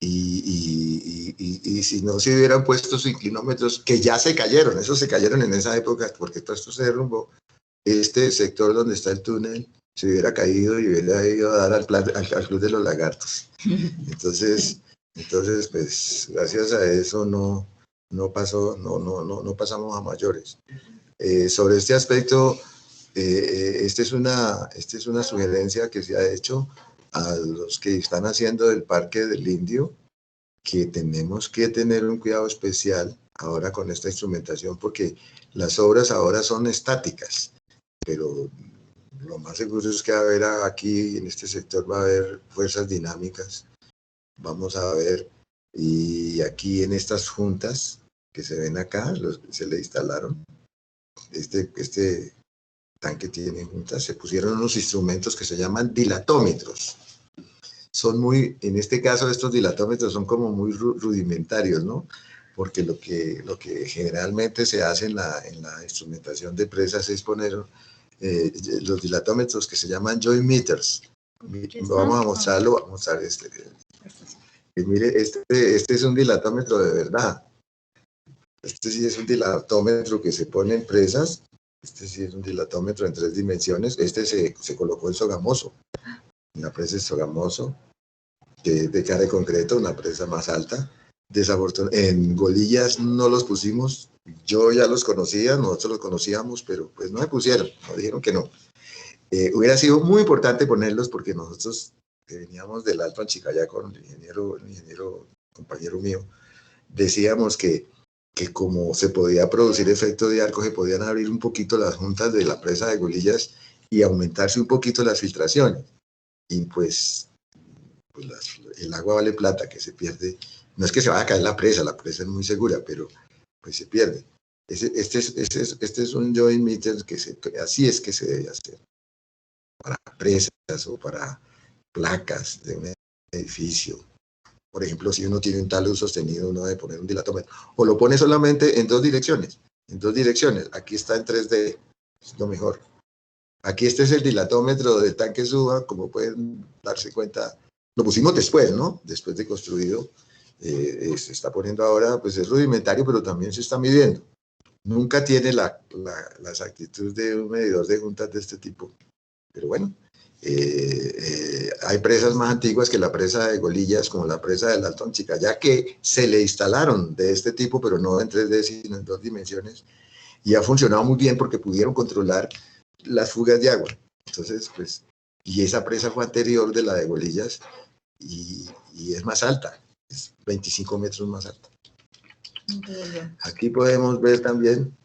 B: Y si no se hubieran puesto sus inclinómetros, que ya se cayeron, esos se cayeron en esa época, porque todo esto se derrumbó, este sector donde está el túnel se hubiera caído y hubiera ido a dar al Club de los Lagartos. Entonces pues gracias a eso no pasamos a mayores. Sobre este aspecto, esta es una sugerencia que se ha hecho a los que están haciendo el Parque del Indio, que tenemos que tener un cuidado especial ahora con esta instrumentación, porque las obras ahora son estáticas, pero lo más seguro es que va a haber aquí, en este sector, va a haber fuerzas dinámicas. Vamos a ver, y aquí en estas juntas que se ven acá, los que se le instalaron, este tanque tiene juntas, se pusieron unos instrumentos que se llaman dilatómetros. En este caso, estos dilatómetros son como muy rudimentarios, ¿no? Porque lo que generalmente se hace en la instrumentación de presas es poner los dilatómetros que se llaman joint meters. Vamos a mostrarlo, vamos a mostrar este. Y mire, este es un dilatómetro de verdad. Este sí es un dilatómetro que se pone en presas. Este sí es un dilatómetro en 3 dimensiones. Este se colocó en Sogamoso. Una presa de Sogamoso, que es de cara de concreto, una presa más alta. En Golillas no los pusimos. Yo ya los conocía, nosotros los conocíamos, pero pues no me pusieron, nos dijeron que no. Hubiera sido muy importante ponerlos, porque nosotros que veníamos del Alto Anchicaya con el ingeniero compañero mío, decíamos que que como se podía producir efecto de arco, se podían abrir un poquito las juntas de la presa de Golillas y aumentarse un poquito las filtraciones. Y pues el agua vale plata, que se pierde. No es que se vaya a caer la presa es muy segura, pero pues se pierde. Este es un joint meter así es que se debe hacer. Para presas o para placas de un edificio. Por ejemplo, si uno tiene un talud sostenido, uno debe poner un dilatómetro. O lo pone solamente en dos direcciones. Aquí está en 3D, es lo mejor. Aquí este es el dilatómetro del tanque SUBA, como pueden darse cuenta. Lo pusimos después, ¿no? Después de construido. Se está poniendo ahora, pues es rudimentario, pero también se está midiendo. Nunca tiene la exactitud de un medidor de juntas de este tipo. Pero bueno, hay presas más antiguas que la presa de Golillas, como la presa del Altón Chicayá, que se le instalaron de este tipo, pero no en 3D, sino en 2 dimensiones, y ha funcionado muy bien porque pudieron controlar las fugas de agua. Entonces, pues, y esa presa fue anterior de la de Golillas, y es más alta, es 25 metros más alta. Aquí podemos ver también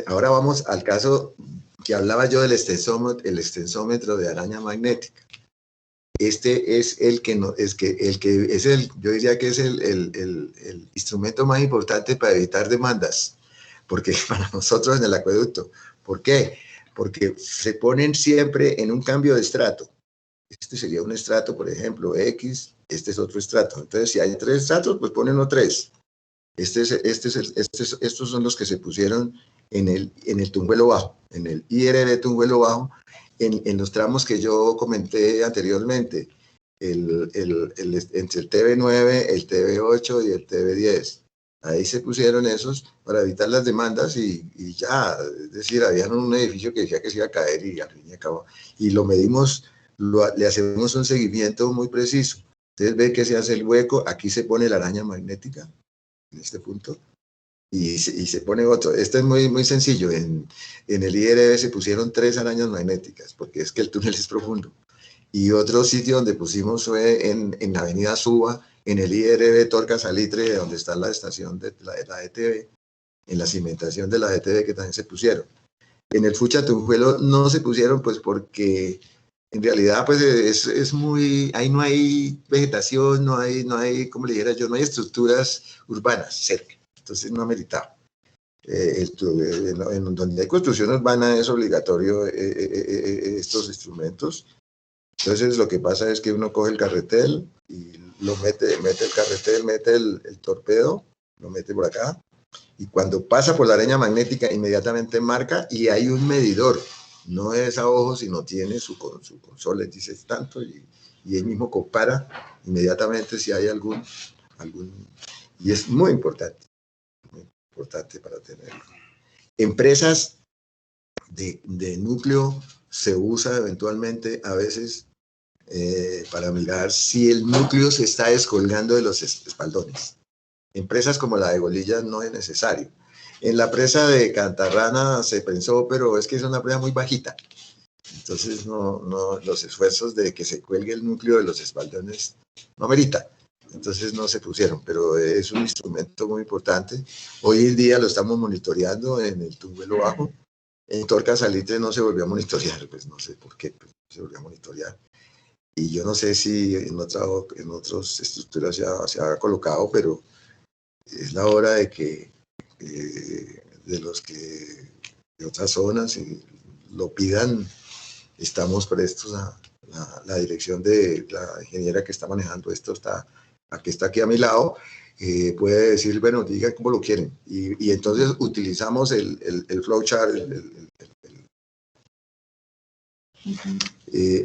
B: ahora vamos al caso que hablaba yo del extensómetro de araña magnética. Este es yo diría que es el instrumento más importante para evitar demandas, porque para nosotros en el acueducto. ¿Por qué? Porque se ponen siempre en un cambio de estrato. Este sería un estrato, por ejemplo, X, este es otro estrato. Entonces, si hay 3 estratos, pues ponen 3. Estos son los que se pusieron en el Tunjuelo Bajo, en el IRB Tunjuelo Bajo, en los tramos que yo comenté anteriormente, entre el TB9, el TB8 y el TB10. Ahí se pusieron esos para evitar las demandas y ya, es decir, había un edificio que decía que se iba a caer y al fin y al cabo, y lo medimos, le hacemos un seguimiento muy preciso. Ustedes ven que se hace el hueco, aquí se pone la araña magnética, en este punto, y se pone otro. Esto es muy, muy sencillo. En el IRB se pusieron 3 arañas magnéticas, porque es que el túnel es profundo. Y otro sitio donde pusimos fue en la avenida Suba, en el IRB Torca Salitre, donde está la estación de la ETB, en la cimentación de la ETB que también se pusieron. En el Fucha Tunjuelo no se pusieron, pues porque en realidad pues es muy, ahí no hay vegetación, no hay, como le dijera yo, no hay estructuras urbanas cerca, entonces no ameritaba. En donde hay construcción urbana es obligatorio estos instrumentos. Entonces lo que pasa es que uno coge el carretel y lo mete el carretel, mete el torpedo, lo mete por acá, y cuando pasa por la araña magnética inmediatamente marca y hay un medidor. No es a ojo, sino tiene su consola, dice tanto, y él mismo compara inmediatamente si hay algún, y es muy importante para tenerlo. Empresas de núcleo se usa eventualmente a veces para mirar si el núcleo se está descolgando de los espaldones. Empresas como la de Golillas no es necesario. En la presa de Cantarrana se pensó, pero es que es una presa muy bajita. Entonces, los esfuerzos de que se cuelgue el núcleo de los espaldones no amerita. Entonces, no se pusieron, pero es un instrumento muy importante. Hoy en día lo estamos monitoreando en el Tunjuelo Bajo. En Torca Salitre no se volvió a monitorear, pues no sé por qué, pues, se volvió a monitorear. Y yo no sé si en otras estructuras se ha colocado, pero es la hora de que de otras zonas lo pidan. Estamos prestos a la dirección de la ingeniera que está manejando esto, está aquí a mi lado, puede decir, bueno, digan cómo lo quieren. Y entonces utilizamos el flowchart.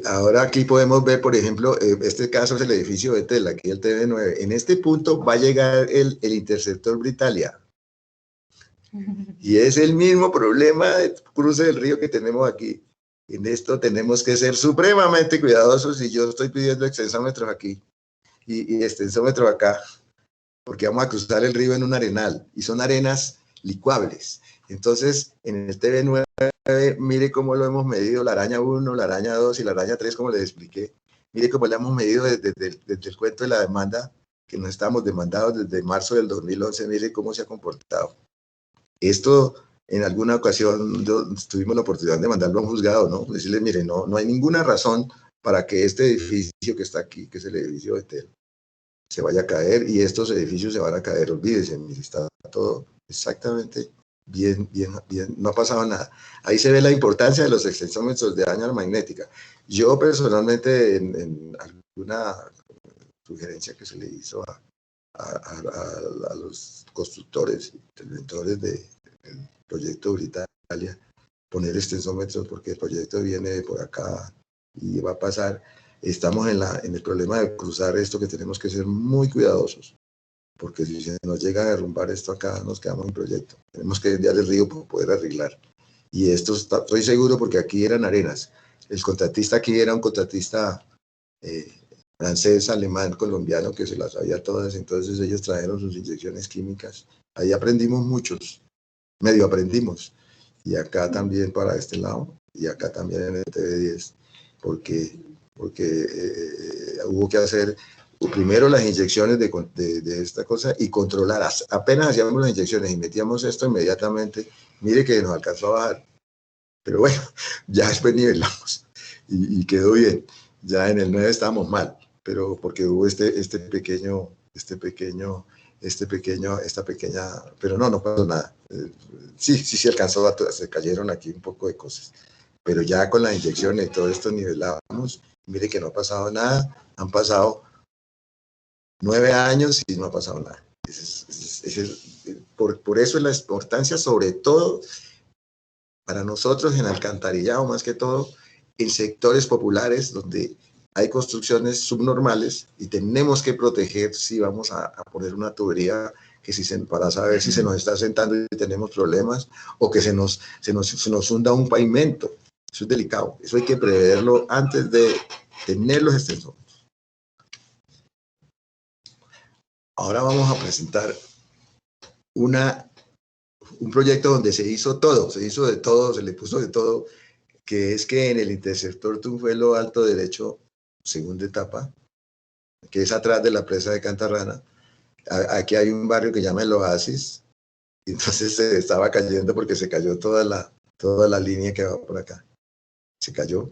B: Ahora aquí podemos ver, por ejemplo, este caso es el edificio Betel, aquí el TV9. En este punto va a llegar el interceptor Britalia. Y es el mismo problema de cruce del río que tenemos aquí. En esto tenemos que ser supremamente cuidadosos y yo estoy pidiendo extensómetros aquí y extensómetros acá, porque vamos a cruzar el río en un arenal y son arenas licuables. Entonces, en el TV9, mire cómo lo hemos medido, la araña 1, la araña 2 y la araña 3, como les expliqué. Mire cómo le hemos medido desde el cuento de la demanda, que no estamos demandados desde marzo del 2011, mire cómo se ha comportado. Esto, en alguna ocasión, tuvimos la oportunidad de mandarlo a un juzgado, ¿no? Decirle, mire, no hay ninguna razón para que este edificio que está aquí, que es el edificio de TEL, se vaya a caer, y estos edificios se van a caer, olvídese, mire, está todo exactamente bien, no ha pasado nada. Ahí se ve la importancia de los extensómetros de daño magnética. Yo personalmente, en alguna sugerencia que se le hizo a los constructores, interventores del proyecto Britalia, poner extensómetros, porque el proyecto viene por acá y va a pasar. Estamos en el problema de cruzar esto, que tenemos que ser muy cuidadosos, porque si se nos llega a derrumbar esto acá, nos quedamos en proyecto. Tenemos que desviar el río para poder arreglar. Y esto estoy seguro, porque aquí eran arenas. El contratista aquí era un contratista francés, alemán, colombiano, que se las sabía todas. Entonces ellos trajeron sus inyecciones químicas. Ahí aprendimos muchos, medio aprendimos. Y acá también para este lado, y acá también en el TV10, porque hubo que hacer primero las inyecciones de esta cosa y controlar. Apenas hacíamos las inyecciones y metíamos esto inmediatamente, mire que nos alcanzó a bajar. Pero bueno, ya después nivelamos y quedó bien. Ya en el 9 estábamos mal, pero porque hubo esta pequeña, pero no pasó nada. Sí se alcanzó, se cayeron aquí un poco de cosas, pero ya con las inyecciones y todo esto nivelamos. Mire que no ha pasado nada, han pasado 9 años y no ha pasado nada. Por eso es la importancia, sobre todo para nosotros en alcantarillado, más que todo en sectores populares donde hay construcciones subnormales y tenemos que proteger si vamos a poner una tubería para saber si se nos está sentando y tenemos problemas, o que se nos hunda un pavimento. Eso es delicado, eso hay que preverlo antes de tener los extensores. Ahora vamos a presentar un proyecto donde se hizo de todo, se le puso de todo, que es que en el intersector Tunjuelo Alto Derecho, segunda etapa, que es atrás de la presa de Cantarrana, aquí hay un barrio que llama El Oasis, y entonces se estaba cayendo porque se cayó toda la línea que va por acá. Se cayó.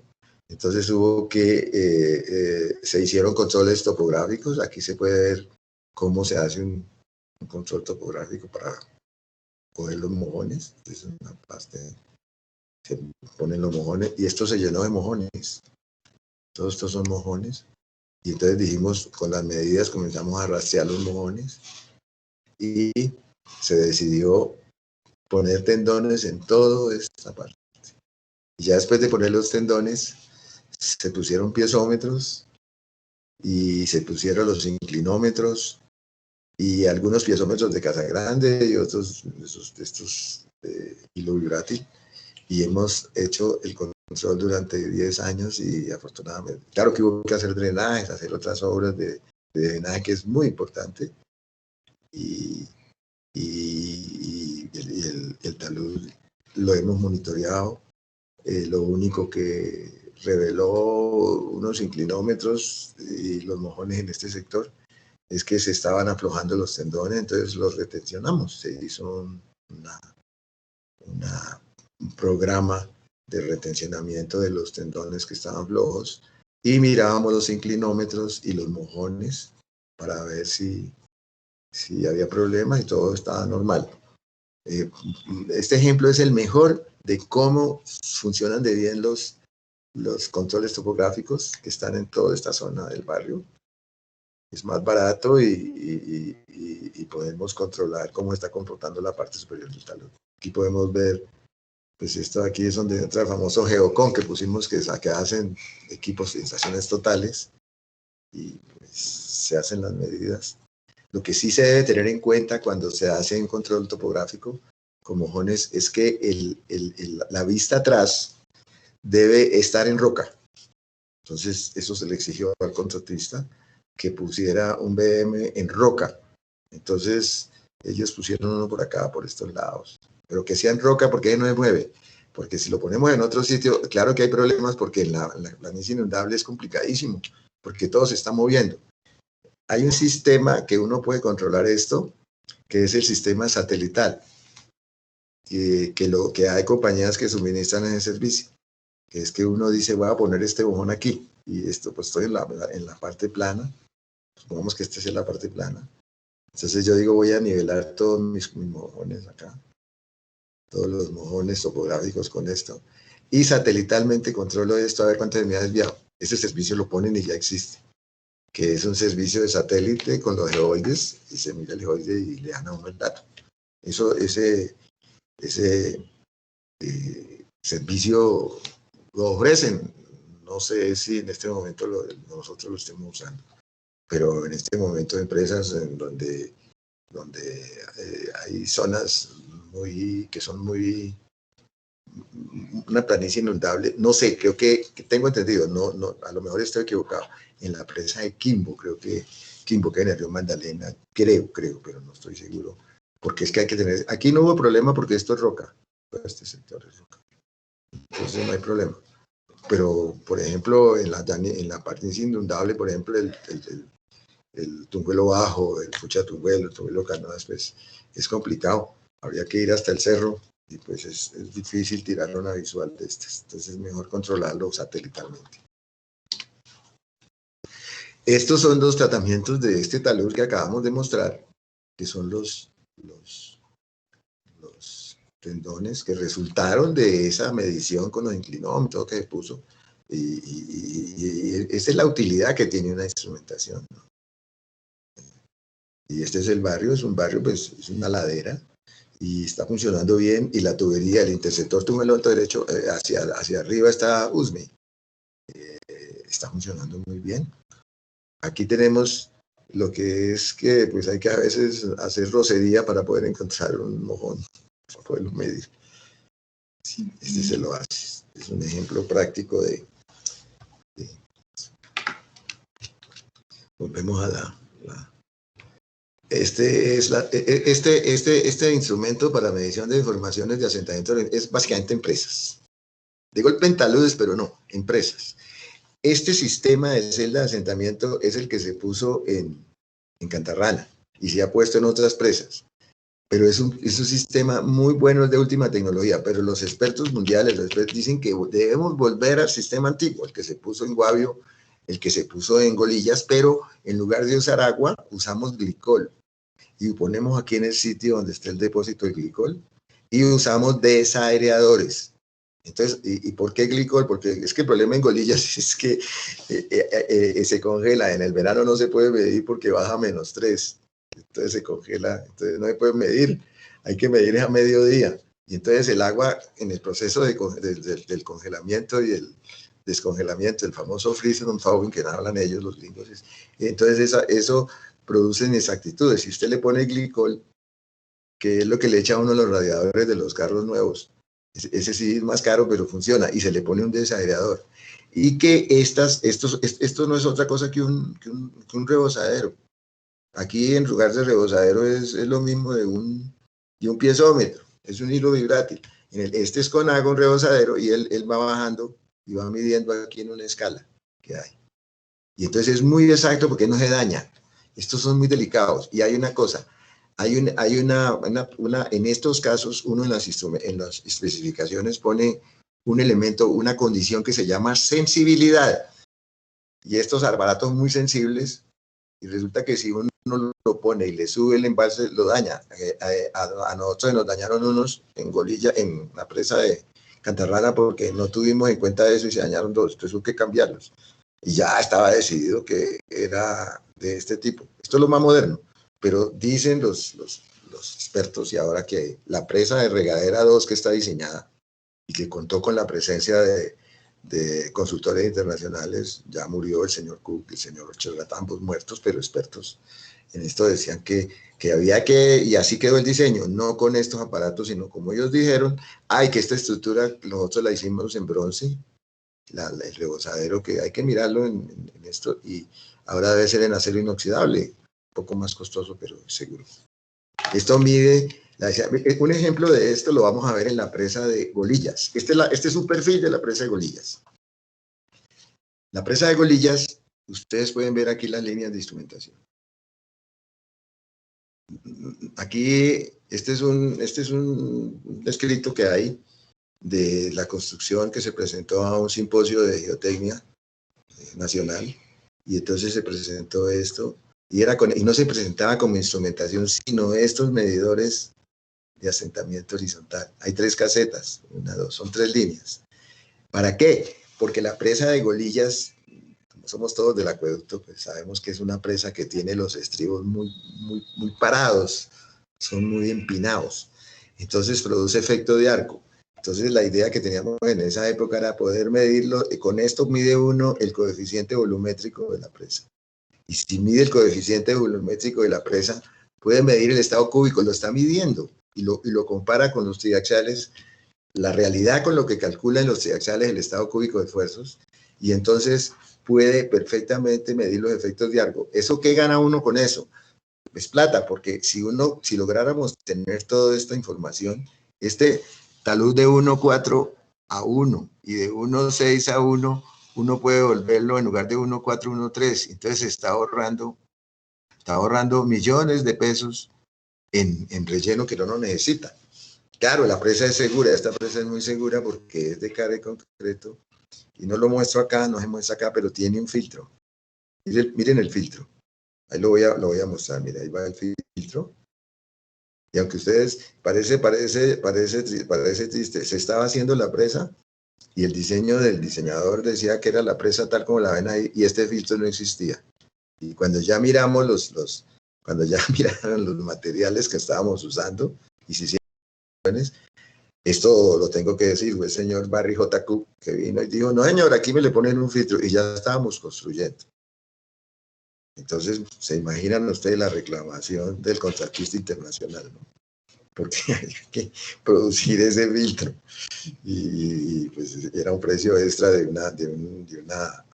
B: Entonces hubo que, se hicieron controles topográficos. Aquí se puede ver cómo se hace un control topográfico para coger los mojones. Es una pasta, se ponen los mojones, y esto se llenó de mojones. Todos estos son mojones. Y entonces dijimos, con las medidas comenzamos a rastrear los mojones, y se decidió poner tendones en toda esta parte. Y ya después de poner los tendones, se pusieron piezómetros y se pusieron los inclinómetros y algunos piezómetros de Casagrande y otros de estos hilo vibrátil, y hemos hecho el control durante 10 años y afortunadamente, claro que hubo que hacer drenajes, hacer otras obras de drenaje, que es muy importante, y el talud lo hemos monitoreado. Lo único que reveló unos inclinómetros y los mojones en este sector es que se estaban aflojando los tendones, entonces los retencionamos. Se hizo un programa de retencionamiento de los tendones que estaban flojos, y mirábamos los inclinómetros y los mojones para ver si había problemas, y todo estaba normal. Este ejemplo es el mejor de cómo funcionan de bien los controles topográficos que están en toda esta zona del barrio. Es más barato y podemos controlar cómo está comportando la parte superior del talud. Aquí podemos ver, pues esto aquí es donde entra el famoso Geocon que pusimos, que hacen equipos de estaciones totales, y pues se hacen las medidas. Lo que sí se debe tener en cuenta cuando se hace un control topográfico con mojones es que la vista atrás debe estar en roca. Entonces eso se le exigió al contratista, que pusiera un BM en roca. Entonces ellos pusieron uno por acá, por estos lados, pero que sea en roca, porque ahí no se mueve. Porque si lo ponemos en otro sitio, claro que hay problemas, porque la planicie inundable es complicadísimo, porque todo se está moviendo. hay un sistema que uno puede controlar esto, que es el sistema satelital, que hay compañías que suministran ese servicio, que es que uno dice, voy a poner este mojón aquí, y esto, pues estoy en la parte plana, supongamos que esta es la parte plana, entonces yo digo, voy a nivelar todos mis mojones acá, todos los mojones topográficos con esto, y satelitalmente controlo esto a ver cuánto me ha desviado. Ese servicio lo ponen y ya existe, que es un servicio de satélite con los geoides, y se mira el geoide y le dan a uno el dato. Ese servicio lo ofrecen, no sé si en este momento nosotros lo estemos usando, pero en este momento empresas en donde hay zonas que son muy, una planicie inundable, no sé, creo que tengo entendido, no, a lo mejor estoy equivocado, en la presa de Quimbo, creo que Quimbo, que en el río Magdalena, creo, pero no estoy seguro, porque es que hay que tener, aquí no hubo problema porque esto es roca, todo este sector es roca, entonces no hay problema, pero por ejemplo en la parte inundable, por ejemplo el Tunjuelo Bajo, el Fuchatunguelo, el Tunjuelo Canoas, pues es complicado, habría que ir hasta el cerro y pues es difícil tirar una visual de estas, entonces es mejor controlarlo satelitalmente. Estos son los tratamientos de este talud que acabamos de mostrar, que son los tendones que resultaron de esa medición con los inclinómetros que se puso, y esa es la utilidad que tiene una instrumentación, ¿no? Y este es el barrio, es un barrio, pues es una ladera, y está funcionando bien, y la tubería, el interceptor tunelonto derecho, hacia arriba está USME, está funcionando muy bien. Aquí tenemos lo que es que pues hay que a veces hacer rocería para poder encontrar un mojón, para poderlo medir. Sí, este se lo hace, es un ejemplo práctico de volvemos a este instrumento para medición de informaciones de asentamiento es básicamente empresas. Digo el pentaludes, pero no, empresas. Este sistema de celda de asentamiento es el que se puso en Cantarrana y se ha puesto en otras presas. Pero es un sistema muy bueno, es de última tecnología, pero los expertos mundiales dicen que debemos volver al sistema antiguo, el que se puso en Guavio, el que se puso en Golillas, pero en lugar de usar agua, usamos glicol. Y ponemos aquí en el sitio donde está el depósito de glicol y usamos desaireadores. Entonces, ¿y por qué glicol? Porque es que el problema en Golillas es que se congela. En el verano no se puede medir porque baja a -3. Entonces se congela, entonces no se puede medir. Hay que medir a mediodía. Y entonces el agua en el proceso del congelamiento y el descongelamiento, el famoso freezing and thawing que hablan ellos, los gringos, entonces eso produce inexactitudes. Si usted le pone glicol, que es lo que le echa a uno los radiadores de los carros nuevos, ese sí es más caro, pero funciona, y se le pone un desaireador. Y que esto no es otra cosa que un rebosadero. Aquí en lugar de rebosadero es lo mismo de un piezómetro, es un hilo vibrátil. Este es con agua, un rebosadero, y él va bajando y va midiendo aquí en una escala que hay. Y entonces es muy exacto porque no se daña. Estos son muy delicados. Y hay una cosa, en estos casos, uno en las especificaciones pone un elemento, una condición que se llama sensibilidad. Y estos aparatos muy sensibles, y resulta que si uno lo pone y le sube el embalse, lo daña. A nosotros nos dañaron unos en Golilla, en la presa de Cantarrana, porque no tuvimos en cuenta eso y se dañaron dos. Entonces hubo que cambiarlos. Y ya estaba decidido que era de este tipo. Esto es lo más moderno, pero dicen los expertos, y ahora que la presa de Regadera 2 que está diseñada y que contó con la presencia de consultores internacionales, ya murió el señor Cook, el señor Charlotte, ambos muertos, pero expertos en esto decían que había que, y así quedó el diseño, no con estos aparatos, sino como ellos dijeron, que esta estructura nosotros la hicimos en bronce, el rebosadero, que hay que mirarlo en esto, y ahora debe ser en acero inoxidable, un poco más costoso, pero seguro. Esto mide, un ejemplo de esto lo vamos a ver en la presa de Golillas. Este es un perfil de la presa de Golillas. La presa de Golillas, ustedes pueden ver aquí las líneas de instrumentación. Aquí, este es un escrito que hay de la construcción que se presentó a un simposio de geotecnia nacional, y entonces se presentó esto, y no se presentaba como instrumentación, sino estos medidores de asentamiento horizontal. Hay 3 casetas, 1, 2, son 3 líneas. ¿Para qué? Porque la presa de Golillas, como somos todos del acueducto, pues sabemos que es una presa que tiene los estribos muy parados, son muy empinados, entonces produce efecto de arco. Entonces la idea que teníamos en esa época era poder medirlo, y con esto mide uno el coeficiente volumétrico de la presa. Y si mide el coeficiente volumétrico de la presa, puede medir el estado cúbico, lo está midiendo, y lo compara con los triaxiales, la realidad con lo que calcula en los triaxiales el estado cúbico de esfuerzos, y entonces puede perfectamente medir los efectos de arco. ¿Eso qué gana uno con eso? Es plata, porque si lográramos tener toda esta información, este talud de 1,4 a 1 y de 1,6 a 1, uno puede volverlo en lugar de 1,4 a 1,3, entonces está ahorrando millones de pesos en relleno que no necesita. Claro, la presa es segura, esta presa es muy segura porque es de carga concreto, y no lo muestro acá, no se muestra acá, pero tiene un filtro. Miren el filtro. Ahí lo voy a mostrar, mira, ahí va el filtro. Y aunque ustedes, parece triste, se estaba haciendo la presa y el diseño del diseñador decía que era la presa tal como la ven ahí, y este filtro no existía. Y cuando ya miramos cuando ya miraron los materiales que estábamos usando y se hicieron, esto lo tengo que decir, fue el señor Barry J. Cook que vino y dijo, no señor, aquí me le ponen un filtro, y ya estábamos construyendo. Entonces, se imaginan ustedes la reclamación del contratista internacional, ¿no? Porque hay que producir ese filtro. Y pues era un precio extra de una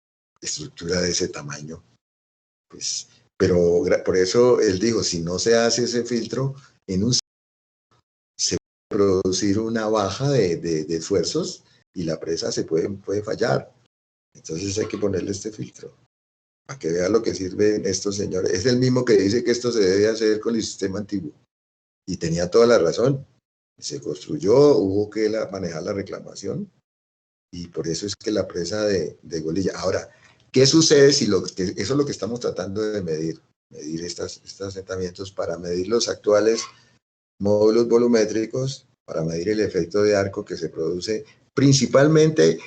B: estructura de ese tamaño. Pues, pero por eso él dijo, si no se hace ese filtro, en un se puede producir una baja de esfuerzos y la presa se puede fallar. Entonces hay que ponerle este filtro, para que vean lo que sirven estos señores. Es el mismo que dice que esto se debe hacer con el sistema antiguo. Y tenía toda la razón. Se construyó, hubo que manejar la reclamación, y por eso es que la presa de Golilla. Ahora, ¿qué sucede si eso es lo que estamos tratando de medir estos asentamientos, para medir los actuales módulos volumétricos, para medir el efecto de arco que se produce principalmente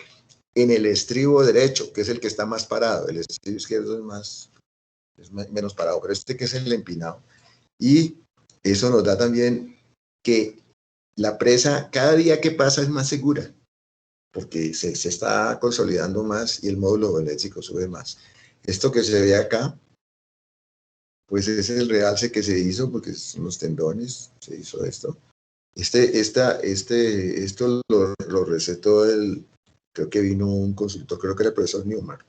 B: en el estribo derecho, que es el que está más parado? El estribo izquierdo es menos parado, pero este que es el empinado. Y eso nos da también que la presa cada día que pasa es más segura, porque se está consolidando más y el módulo volumétrico sube más. Esto que se ve acá, pues es el realce que se hizo, porque son los tendones, se hizo esto. Esto lo recetó creo que vino un consultor, creo que era el profesor Newman,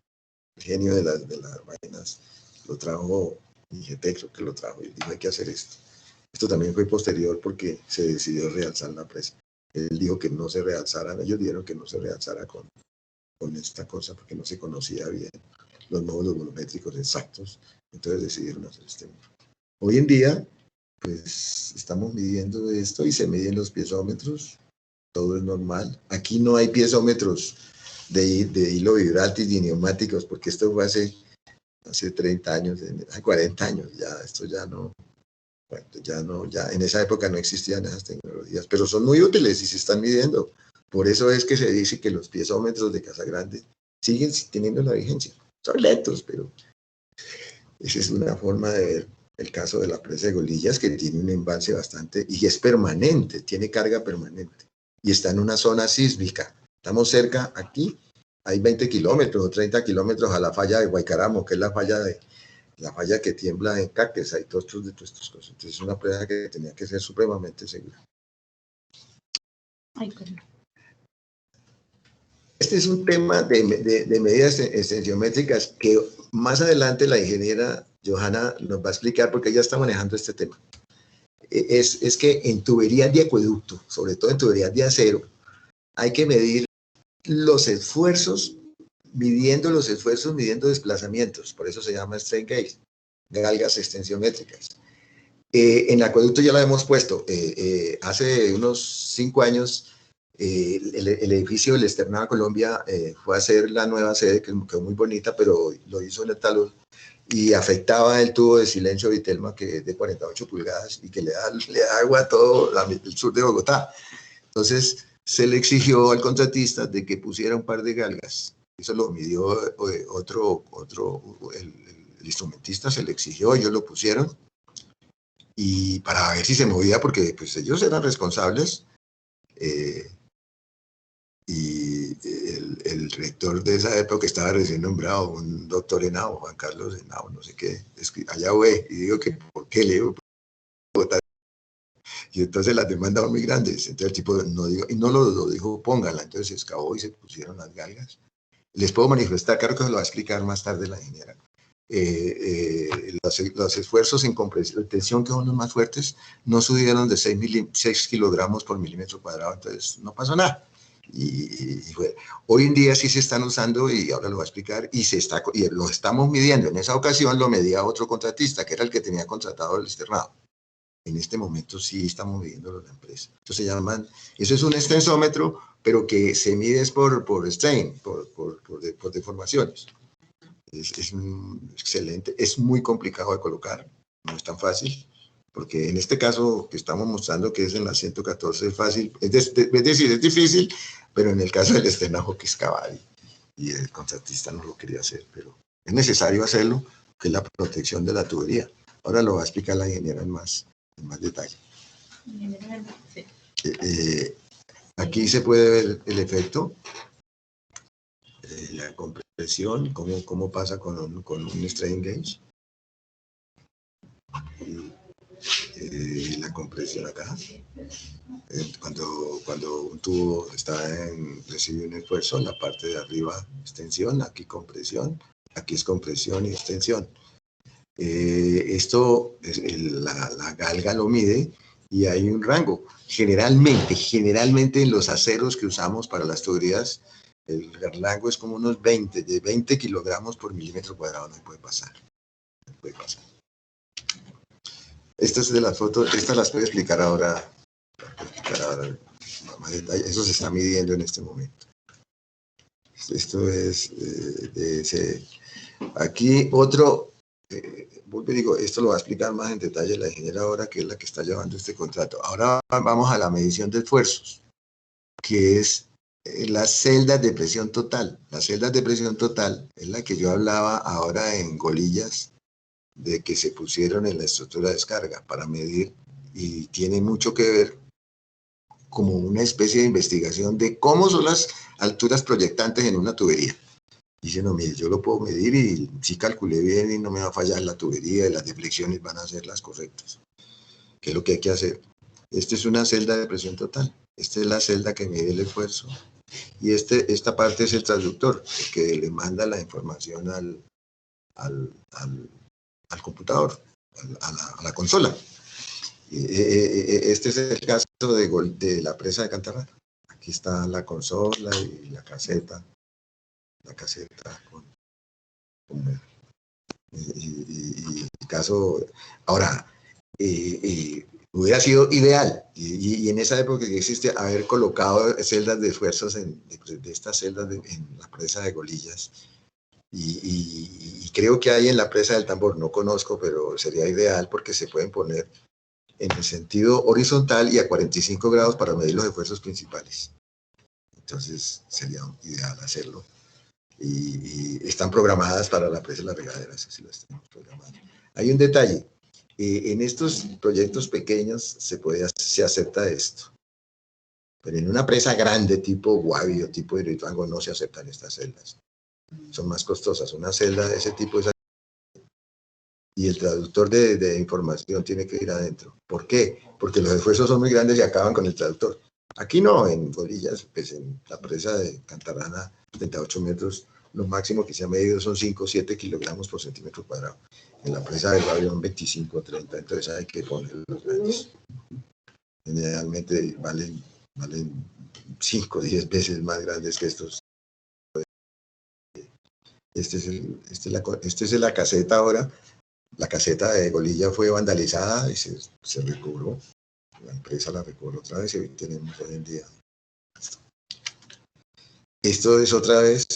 B: el genio de las máquinas, lo trajo IGT, creo que lo trajo, y dijo, hay que hacer esto. Esto también fue posterior porque se decidió realzar la presa. Él dijo que no se realzara, ellos dijeron que no se realzara con esta cosa porque no se conocía bien los módulos volumétricos exactos, entonces decidieron hacer este módulo. Hoy en día, pues estamos midiendo esto y se miden los piezómetros, todo es normal. Aquí no hay piezómetros de hilo vibrátil ni neumáticos, porque esto fue hace 30 años, hace 40 años, ya esto ya no. Bueno, ya en esa época no existían esas tecnologías, pero son muy útiles y se están midiendo. Por eso es que se dice que los piezómetros de Casagrande siguen teniendo la vigencia. Son lentos, pero esa es una forma de ver el caso de la presa de Golillas, que tiene un embalse bastante, y es permanente, tiene carga permanente, y está en una zona sísmica. Estamos cerca, aquí hay 20 kilómetros o 30 kilómetros a la falla de Guaycaramo, que es la falla que tiembla en Caques, hay todos estos cosas. Entonces es una presa que tenía que ser supremamente segura. Este es un tema de medidas extensiométricas que más adelante la ingeniera Johanna nos va a explicar, porque ella está manejando este tema. Es que en tuberías de acueducto, sobre todo en tuberías de acero, hay que medir los esfuerzos, midiendo desplazamientos, por eso se llama strain gauge, galgas extensiométricas. En acueducto ya la hemos puesto. Hace unos 5 años, el edificio del Externado Colombia fue a hacer la nueva sede, que quedó muy bonita, pero lo hizo en el talud y afectaba el tubo de silencio Vitelma, que es de 48 pulgadas y que le da agua a todo el sur de Bogotá. Entonces, se le exigió al contratista de que pusiera un par de galgas. Eso lo midió el instrumentista, se le exigió, ellos lo pusieron, y para ver si se movía, porque pues ellos eran responsables, y el rector de esa época estaba recién nombrado, un doctor Henao, Juan Carlos Henao, no sé qué, allá voy, y digo que, ¿por qué? Le digo, y entonces las demandas son muy grandes, entonces el tipo no dijo, y no lo dijo, póngala, entonces se excavó y se pusieron las galgas. Les puedo manifestar, claro que se lo va a explicar más tarde la ingeniera. Los esfuerzos en compresión, tensión, que son los más fuertes, no subieron de 6 kilogramos por milímetro cuadrado, entonces no pasó nada. Y bueno, hoy en día sí se están usando, y ahora lo voy a explicar, y lo estamos midiendo. En esa ocasión lo medía otro contratista, que era el que tenía contratado el externado. En este momento sí estamos midiéndolo en la empresa. Entonces eso es un extensómetro, pero que se mide por strain, por deformaciones. Es excelente, es muy complicado de colocar, no es tan fácil, porque en este caso que estamos mostrando, que es en la 114, es fácil, es decir, es difícil, pero en el caso del externajo, que es cabal, y el contratista no lo quería hacer, pero es necesario hacerlo, que es la protección de la tubería. Ahora lo va a explicar la ingeniera en más detalle. Aquí se puede ver el efecto, la compresión, cómo pasa con un strain gauge. La compresión acá. Cuando un tubo recibe un esfuerzo, en la parte de arriba extensión, aquí compresión, aquí es compresión y extensión. Esto, la galga lo mide y hay un rango. Generalmente en los aceros que usamos para las tuberías, el rango es como unos 20 kilogramos por milímetro cuadrado, no puede pasar. No puede pasar. Estas de las fotos, estas las puedo explicar ahora. Más detalle. Eso se está midiendo en este momento. Esto es aquí otro. Digo, esto lo va a explicar más en detalle la ingeniera ahora, que es la que está llevando este contrato. Ahora vamos a la medición de esfuerzos, que es las celdas de presión total. Las celdas de presión total es la que yo hablaba ahora en golillas, de que se pusieron en la estructura de descarga para medir, y tiene mucho que ver como una especie de investigación de cómo son las alturas proyectantes en una tubería. Dice, no, mire, yo lo puedo medir y sí calculé bien y no me va a fallar la tubería y las deflexiones van a ser las correctas. ¿Qué es lo que hay que hacer? Esta es una celda de presión total. Esta es la celda que mide el esfuerzo. Y esta parte es el transductor, el que le manda la información al computador, a la consola. Este es el caso de la presa de Cantarrana. Aquí está la consola y la caseta. La caseta y el caso. Ahora, hubiera sido ideal, y en esa época que existe, haber colocado celdas de esfuerzos de estas celdas en la presa de Golillas, y creo que hay en la presa del Tambor, no conozco, pero sería ideal porque se pueden poner en el sentido horizontal y a 45 grados para medir los esfuerzos principales. Entonces sería ideal hacerlo. Y están programadas para la presa de las regaderas, así las tenemos programadas. Hay un detalle, en estos proyectos pequeños se acepta esto, pero en una presa grande tipo Guavi o tipo Hidroituango no se aceptan estas celdas, son más costosas. Una celda de ese tipo es, y el traductor de información tiene que ir adentro. ¿Por qué? Porque los esfuerzos son muy grandes y acaban con el traductor. Aquí no, en Golillas, pues en la presa de Cantarrana, 38 metros, lo máximo que se ha medido son 5 o 7 kilogramos por centímetro cuadrado. En la presa del Guavión 25 o 30, entonces hay que poner los grandes. Generalmente valen 5 o 10 veces más grandes que estos. Esta es la caseta ahora. La caseta de Golilla fue vandalizada y se recobró. La empresa la recobró otra vez y hoy tenemos hoy en día. Esto es otra vez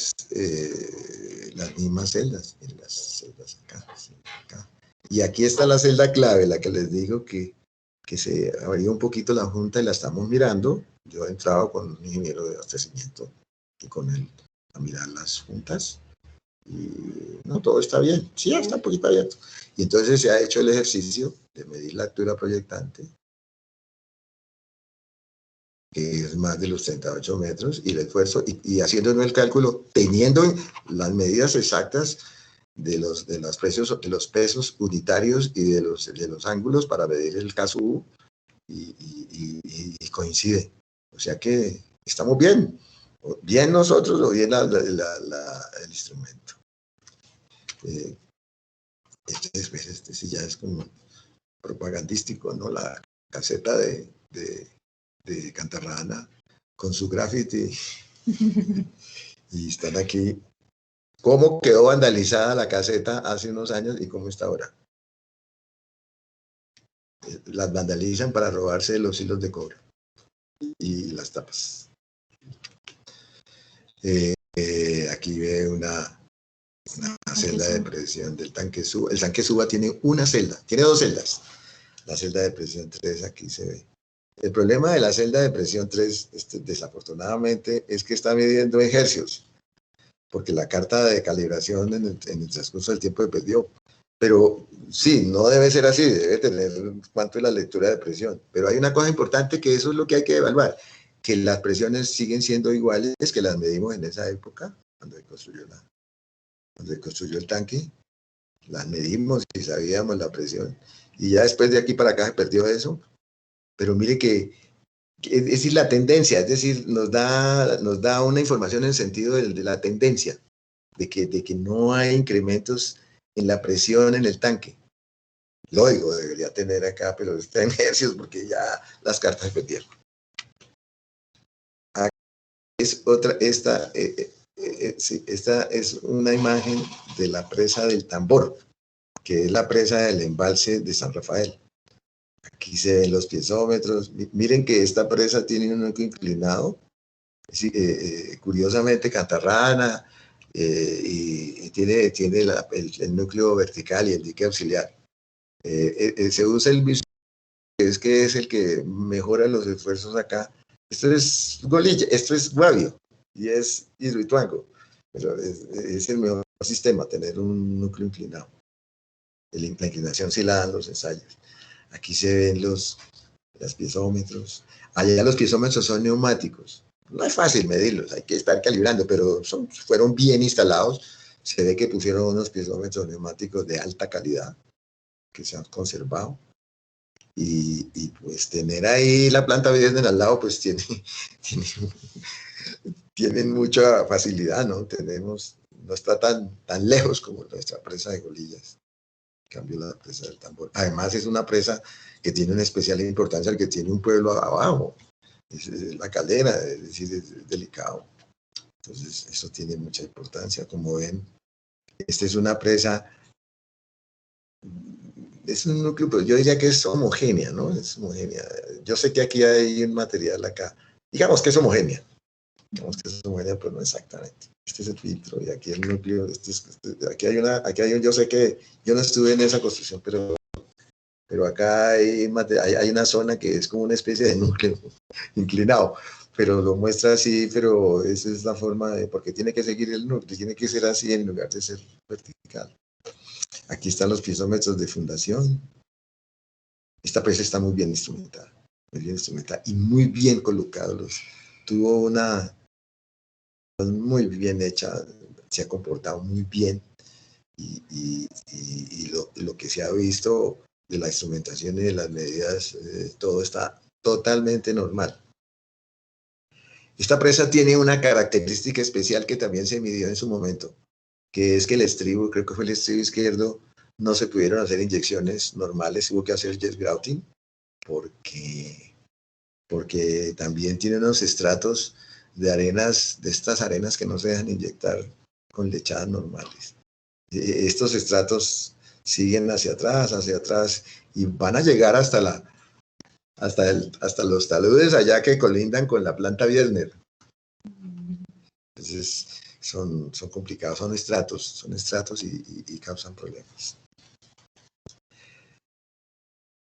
B: las mismas celdas, en las celdas acá, sí, acá. Y aquí está la celda clave, la que les digo que se abrió un poquito la junta y la estamos mirando. Yo he entrado con un ingeniero de abastecimiento y con él a mirar las juntas. Y no, todo está bien. Sí, ya está un poquito abierto. Y entonces se ha hecho el ejercicio de medir la altura proyectante, que es más de los 38 metros, y el esfuerzo, y haciéndonos el cálculo, teniendo las medidas exactas de los pesos unitarios y de los ángulos para medir el caso U, y coincide. O sea que estamos bien. Bien nosotros o bien el instrumento. Este sí ya es como propagandístico, ¿no? La caseta de Cantarrana con su graffiti. Y están aquí. ¿Cómo quedó vandalizada la caseta hace unos años y cómo está ahora? Las vandalizan para robarse los hilos de cobre y las tapas. Aquí ve una celda de presión del tanque Suba. El tanque Suba tiene una celda, tiene dos celdas. La celda de presión 3 aquí se ve. El problema de la celda de presión 3, desafortunadamente, es que está midiendo en hercios, porque la carta de calibración en el transcurso del tiempo se perdió. Pero sí, no debe ser así, debe tener cuánto es la lectura de presión. Pero hay una cosa importante que eso es lo que hay que evaluar, que las presiones siguen siendo iguales que las medimos en esa época, cuando se construyó el tanque, las medimos y sabíamos la presión. Y ya después de aquí para acá se perdió eso. Pero mire que es decir, la tendencia, es decir, nos da una información en el sentido de la tendencia, de que no hay incrementos en la presión en el tanque. Lógico, debería tener acá, pero está en hercios porque ya las cartas se perdieron. Aquí es otra, esta es una imagen de la presa del Tambor, que es la presa del embalse de San Rafael. Aquí se ven los piezómetros. Miren que esta presa tiene un núcleo inclinado. Curiosamente, Cantarrana, y tiene el núcleo vertical y el dique auxiliar. Se usa el mismo, que es el que mejora los esfuerzos acá. Esto es Golilla, esto es Guavio y es Hidroituango. Pero es el mejor sistema, tener un núcleo inclinado. La inclinación sí la dan los ensayos. Aquí se ven los piezómetros. Allá los piezómetros son neumáticos. No es fácil medirlos, hay que estar calibrando, pero fueron bien instalados. Se ve que pusieron unos piezómetros neumáticos de alta calidad que se han conservado. Y pues tener ahí la planta Bidesden al lado, pues tienen mucha facilidad, ¿no? No está tan lejos como nuestra presa de Golillas. Cambio la presa del Tambor. Además es una presa que tiene una especial importancia, el que tiene un pueblo abajo, es la Caldera, es decir, es delicado. Entonces eso tiene mucha importancia. Como ven, esta es una presa, es un núcleo, pero yo diría que es homogénea, ¿no? Es homogénea. Yo sé que aquí hay un material acá, digamos que es homogénea, pero no exactamente. Este es el filtro y aquí el núcleo, aquí hay yo sé que yo no estuve en esa construcción, pero acá hay una zona que es como una especie de núcleo inclinado, pero lo muestra así, pero esa es la forma porque tiene que seguir el núcleo, tiene que ser así en lugar de ser vertical. Aquí están los piezómetros de fundación. Esta presa está muy bien instrumentada y muy bien colocada. Tuvo una muy bien hecha, se ha comportado muy bien y lo que se ha visto de la instrumentación y de las medidas, todo está totalmente normal. Esta presa tiene una característica especial que también se midió en su momento, que es que el estribo, creo que fue el estribo izquierdo, no se pudieron hacer inyecciones normales, hubo que hacer jet grouting, porque también tiene unos estratos de estas arenas que no se dejan inyectar con lechadas normales. Estos estratos siguen hacia atrás, y van a llegar hasta los taludes allá que colindan con la planta Biesner. Entonces, son complicados, son estratos y causan problemas.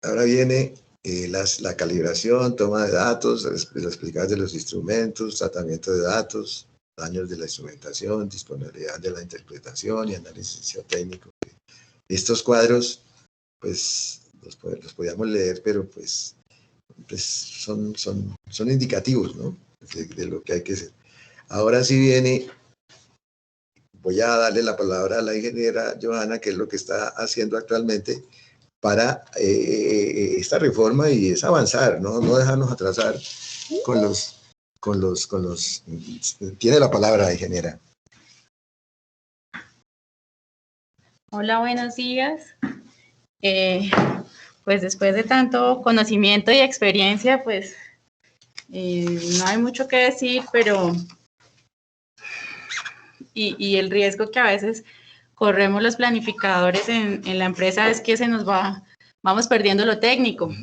B: Ahora viene la calibración, toma de datos, las explicaciones de los instrumentos, tratamiento de datos, daños de la instrumentación, disponibilidad de la interpretación y análisis técnico. Estos cuadros, pues, los podíamos leer, pero pues son indicativos, ¿no? De lo que hay que hacer. Ahora sí viene, voy a darle la palabra a la ingeniera Johanna, que es lo que está haciendo actualmente para esta reforma, y es avanzar, no dejarnos atrasar con los... Tiene la palabra, ingeniera.
D: Hola, buenos días. Pues después de tanto conocimiento y experiencia, pues no hay mucho que decir, pero y el riesgo que a veces corremos los planificadores en la empresa es que vamos perdiendo lo técnico.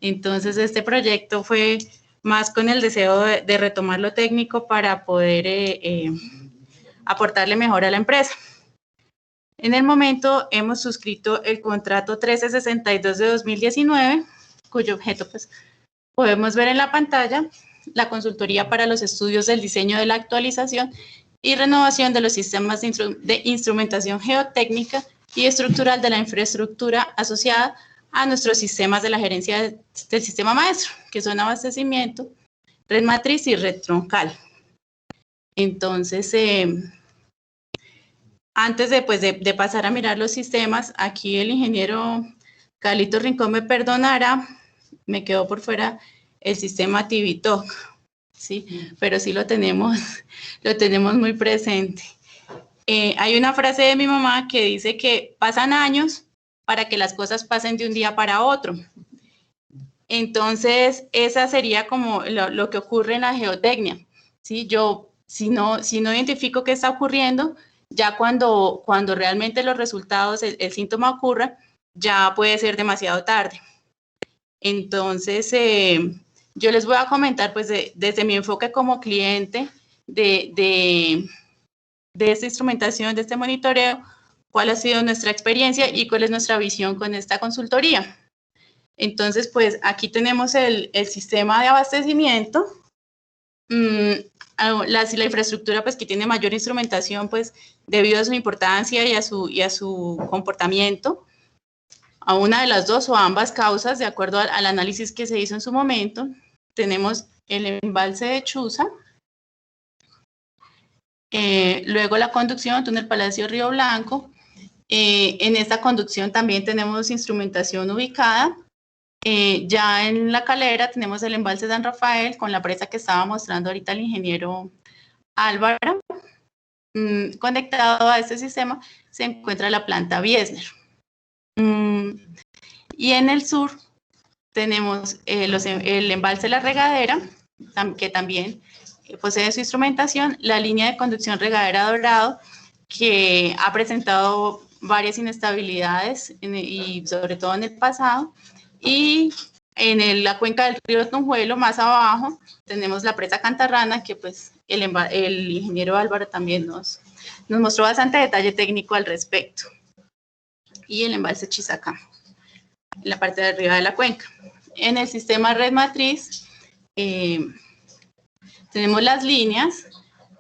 D: Entonces, este proyecto fue más con el deseo de retomar lo técnico para poder aportarle mejor a la empresa. En el momento hemos suscrito el contrato 1362 de 2019, cuyo objeto, pues, podemos ver en la pantalla, la consultoría para los estudios del diseño de la actualización y renovación de los sistemas de instrumentación geotécnica y estructural de la infraestructura asociada a nuestros sistemas de la gerencia del sistema maestro, que son abastecimiento, red matriz y red troncal. Entonces, antes de pasar a mirar los sistemas, aquí el ingeniero Carlito Rincón me perdonará, me quedó por fuera el sistema TVTalk, ¿sí? Pero sí lo tenemos muy presente. Hay una frase de mi mamá que dice que pasan años para que las cosas pasen de un día para otro. Entonces, esa sería como lo que ocurre en la geotecnia, ¿sí? Yo, si no identifico qué está ocurriendo, ya cuando realmente los resultados, el síntoma ocurra, ya puede ser demasiado tarde. Entonces, yo les voy a comentar, pues, desde mi enfoque como cliente de esta instrumentación, de este monitoreo, cuál ha sido nuestra experiencia y cuál es nuestra visión con esta consultoría. Entonces, pues, aquí tenemos el sistema de abastecimiento. La infraestructura, pues, que tiene mayor instrumentación, pues, debido a su importancia y a su comportamiento, a una de las dos o a ambas causas, de acuerdo al análisis que se hizo en su momento. Tenemos el embalse de Chuza, luego la conducción, túnel Palacio Río Blanco. En esta conducción también tenemos instrumentación ubicada. Ya en La Calera tenemos el embalse San Rafael con la presa que estaba mostrando ahorita el ingeniero Álvaro. Conectado a este sistema se encuentra la planta Biesner. Y en el sur tenemos el embalse La Regadera, que también posee su instrumentación, la línea de conducción Regadera Dorado, que ha presentado varias inestabilidades y sobre todo en el pasado. Y en la cuenca del río Tunjuelo, más abajo, tenemos la presa Cantarrana, que pues el ingeniero Álvaro también nos mostró bastante detalle técnico al respecto. Y el embalse Chizacá, en la parte de arriba de la cuenca. En el sistema red matriz, tenemos las líneas,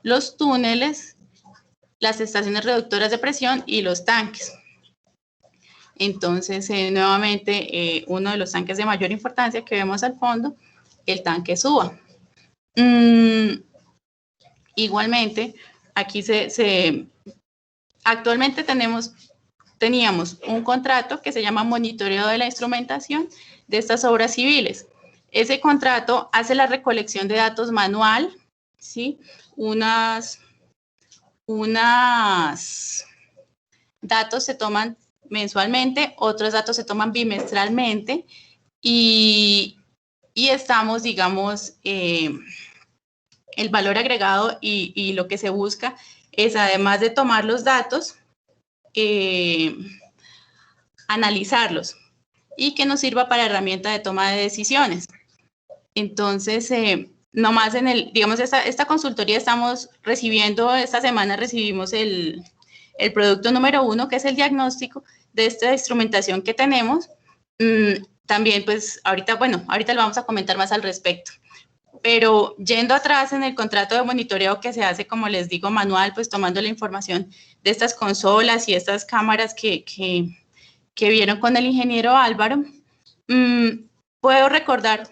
D: los túneles, las estaciones reductoras de presión y los tanques. Entonces, nuevamente, uno de los tanques de mayor importancia que vemos al fondo, el tanque Suba. Igualmente, aquí actualmente teníamos un contrato que se llama Monitoreo de la Instrumentación de estas obras civiles. Ese contrato hace la recolección de datos manual, ¿sí? Unos datos se toman mensualmente, otros datos se toman bimestralmente y estamos, digamos, el valor agregado y lo que se busca es, además de tomar los datos, analizarlos y que nos sirva para herramienta de toma de decisiones. Entonces, nomás digamos, esta consultoría estamos recibiendo, esta semana recibimos el producto número 1, que es el diagnóstico de esta instrumentación que tenemos. También, pues, ahorita lo vamos a comentar más al respecto. Pero yendo atrás en el contrato de monitoreo que se hace, como les digo, manual, pues tomando la información de estas consolas y estas cámaras que vieron con el ingeniero Álvaro, puedo recordar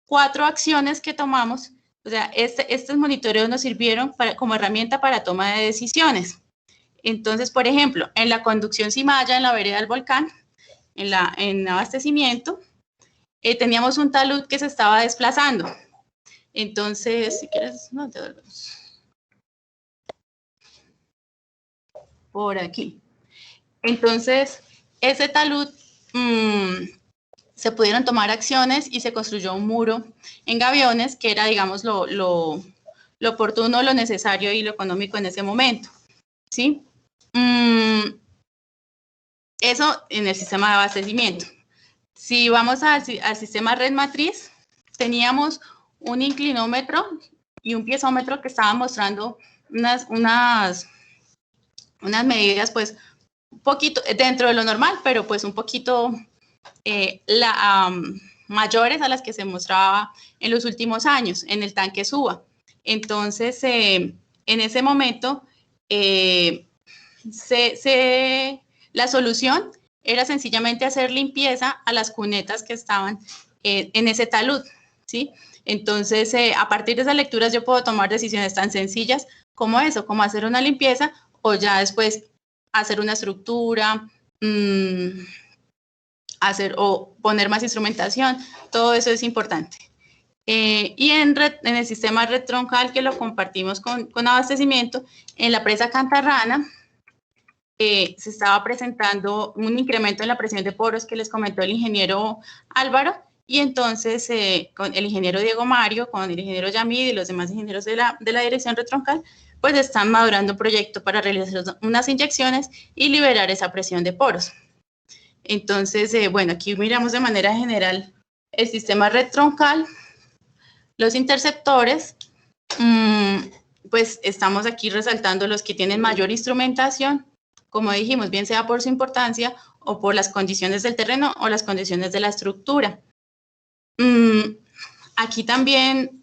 D: 4 acciones que tomamos. O sea, estos monitoreos nos sirvieron como herramienta para toma de decisiones. Entonces, por ejemplo, en la conducción Cimaya, en la vereda del volcán, en abastecimiento, teníamos un talud que se estaba desplazando. Entonces, si quieres, no te volvemos. Por aquí. Entonces, ese talud, se pudieron tomar acciones y se construyó un muro en Gaviones, que era, digamos, lo oportuno, lo necesario y lo económico en ese momento, ¿sí? Eso en el sistema de abastecimiento. Si vamos al sistema red matriz, teníamos un inclinómetro y un piezómetro que estaban mostrando unas medidas, pues, un poquito dentro de lo normal, pero pues un poquito mayores a las que se mostraba en los últimos años en el tanque Suba. Entonces, en ese momento, la solución era sencillamente hacer limpieza a las cunetas que estaban en ese talud, ¿sí? Entonces, a partir de esas lecturas yo puedo tomar decisiones tan sencillas como eso, como hacer una limpieza o ya después hacer una estructura, o poner más instrumentación. Todo eso es importante. Y en el sistema red troncal, que lo compartimos con abastecimiento, en la presa Cantarrana, se estaba presentando un incremento en la presión de poros que les comentó el ingeniero Álvaro, y entonces con el ingeniero Diego Mario, con el ingeniero Yamid y los demás ingenieros de la dirección red troncal, pues están madurando un proyecto para realizar unas inyecciones y liberar esa presión de poros. Entonces, bueno, aquí miramos de manera general el sistema red troncal, los interceptores, pues estamos aquí resaltando los que tienen mayor instrumentación, como dijimos, bien sea por su importancia o por las condiciones del terreno o las condiciones de la estructura. Aquí también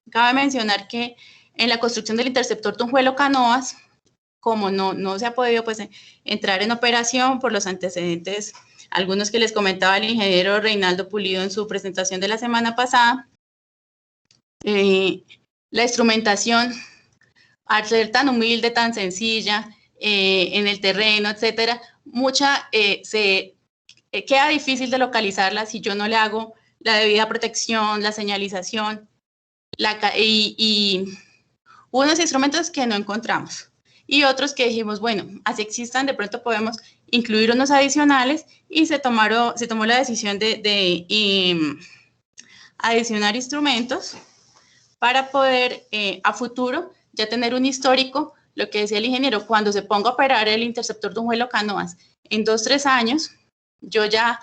D: cabe mencionar que en la construcción del interceptor Tunjuelo-Canoas, como no se ha podido pues entrar en operación por los antecedentes, algunos que les comentaba el ingeniero Reinaldo Pulido en su presentación de la semana pasada, la instrumentación, al ser tan humilde, tan sencilla, en el terreno, etcétera, queda difícil de localizarla si yo no le hago la debida protección, la señalización, y unos instrumentos que no encontramos. Y otros que dijimos, bueno, así existan, de pronto podemos incluir unos adicionales, y se tomó la decisión de adicionar instrumentos para poder a futuro ya tener un histórico, lo que decía el ingeniero, cuando se ponga a operar el interceptor Tunjuelo-Canoas en 2-3 años, yo ya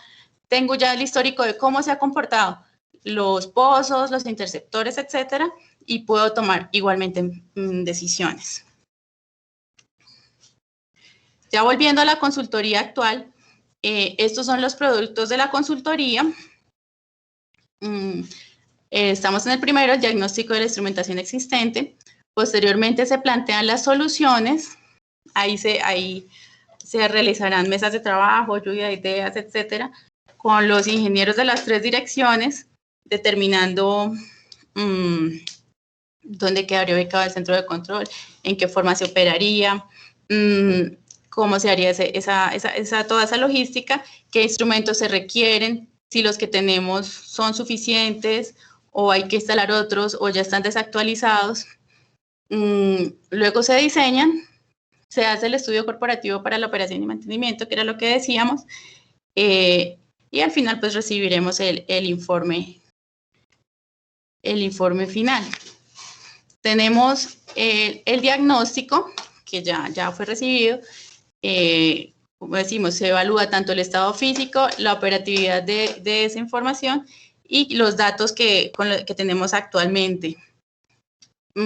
D: tengo el histórico de cómo se ha comportado los pozos, los interceptores, etcétera, y puedo tomar igualmente decisiones. Ya volviendo a la consultoría actual, estos son los productos de la consultoría. Estamos en el primero, el diagnóstico de la instrumentación existente. Posteriormente se plantean las soluciones. Ahí se realizarán mesas de trabajo, lluvia de ideas, etcétera, con los ingenieros de las 3 direcciones, determinando dónde quedaría ubicado el centro de control, en qué forma se operaría, cómo se haría toda esa logística, qué instrumentos se requieren, si los que tenemos son suficientes o hay que instalar otros o ya están desactualizados. Luego se diseñan, se hace el estudio corporativo para la operación y mantenimiento, que era lo que decíamos, y al final pues recibiremos el informe final. Tenemos el diagnóstico, que ya fue recibido, como decimos, se evalúa tanto el estado físico, la operatividad de esa información y los datos que tenemos actualmente. Se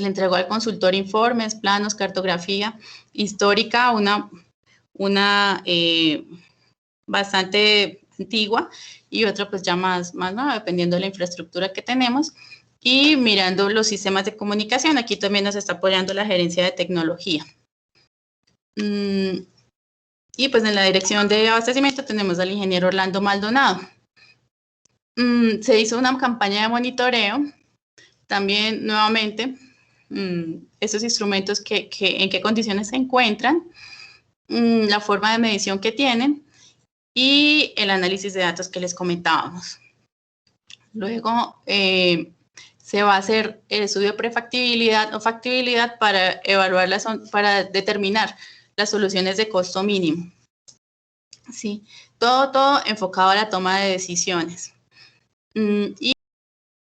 D: le entregó al consultor informes, planos, cartografía histórica, una bastante antigua y otra pues ya más nueva, dependiendo de la infraestructura que tenemos. Y mirando los sistemas de comunicación, aquí también nos está apoyando la gerencia de tecnología. Y pues en la dirección de abastecimiento tenemos al ingeniero Orlando Maldonado. Se hizo una campaña de monitoreo, también nuevamente, estos instrumentos en qué condiciones se encuentran, la forma de medición que tienen y el análisis de datos que les comentábamos. Luego se va a hacer el estudio de prefactibilidad o factibilidad para evaluar para determinar las soluciones de costo mínimo. Sí, todo enfocado a la toma de decisiones. Y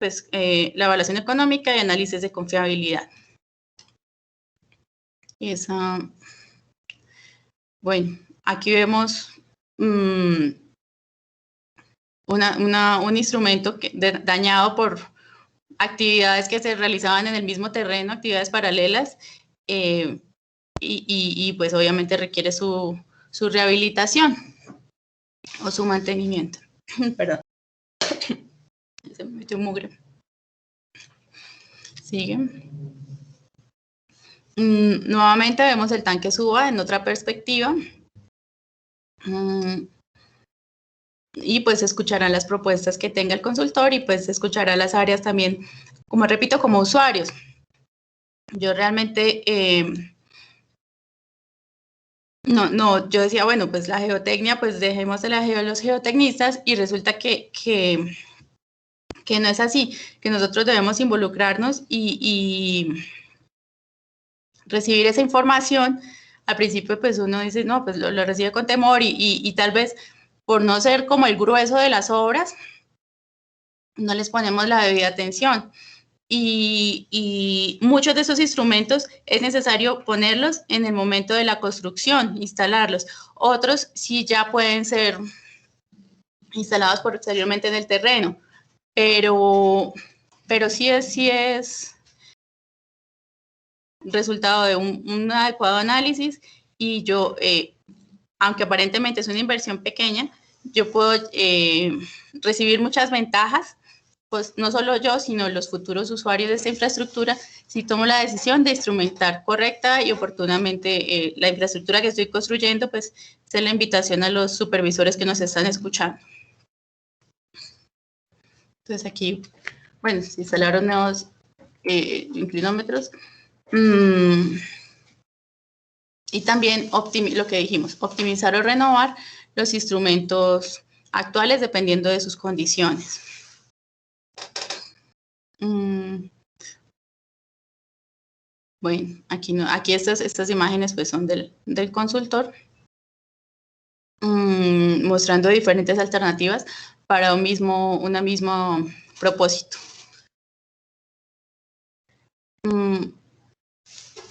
D: pues la evaluación económica y análisis de confiabilidad. Bueno, aquí vemos un instrumento dañado por actividades que se realizaban en el mismo terreno, actividades paralelas, y pues obviamente requiere su rehabilitación o su mantenimiento. Perdón. Se me metió mugre. Sigue. Nuevamente vemos el tanque SUBA en otra perspectiva. Y pues escucharán las propuestas que tenga el consultor y pues escuchará las áreas también, como repito, como usuarios. Yo realmente, yo decía, bueno, pues la geotecnia, pues dejemos de los geotecnistas y resulta que no es así, que nosotros debemos involucrarnos y recibir esa información. Al principio pues uno dice, no, pues lo recibe con temor y tal vez por no ser como el grueso de las obras, no les ponemos la debida atención. Y muchos de esos instrumentos es necesario ponerlos en el momento de la construcción, instalarlos. Otros sí ya pueden ser instalados posteriormente en el terreno, pero sí es resultado de un adecuado análisis y yo, aunque aparentemente es una inversión pequeña, yo puedo recibir muchas ventajas, pues no solo yo, sino los futuros usuarios de esta infraestructura, si tomo la decisión de instrumentar correcta y oportunamente la infraestructura que estoy construyendo, pues es la invitación a los supervisores que nos están escuchando. Entonces aquí, bueno, se instalaron nuevos inclinómetros. Y también lo que dijimos, optimizar o renovar los instrumentos actuales dependiendo de sus condiciones. Bueno, aquí estas imágenes pues son del consultor, mostrando diferentes alternativas para un mismo propósito.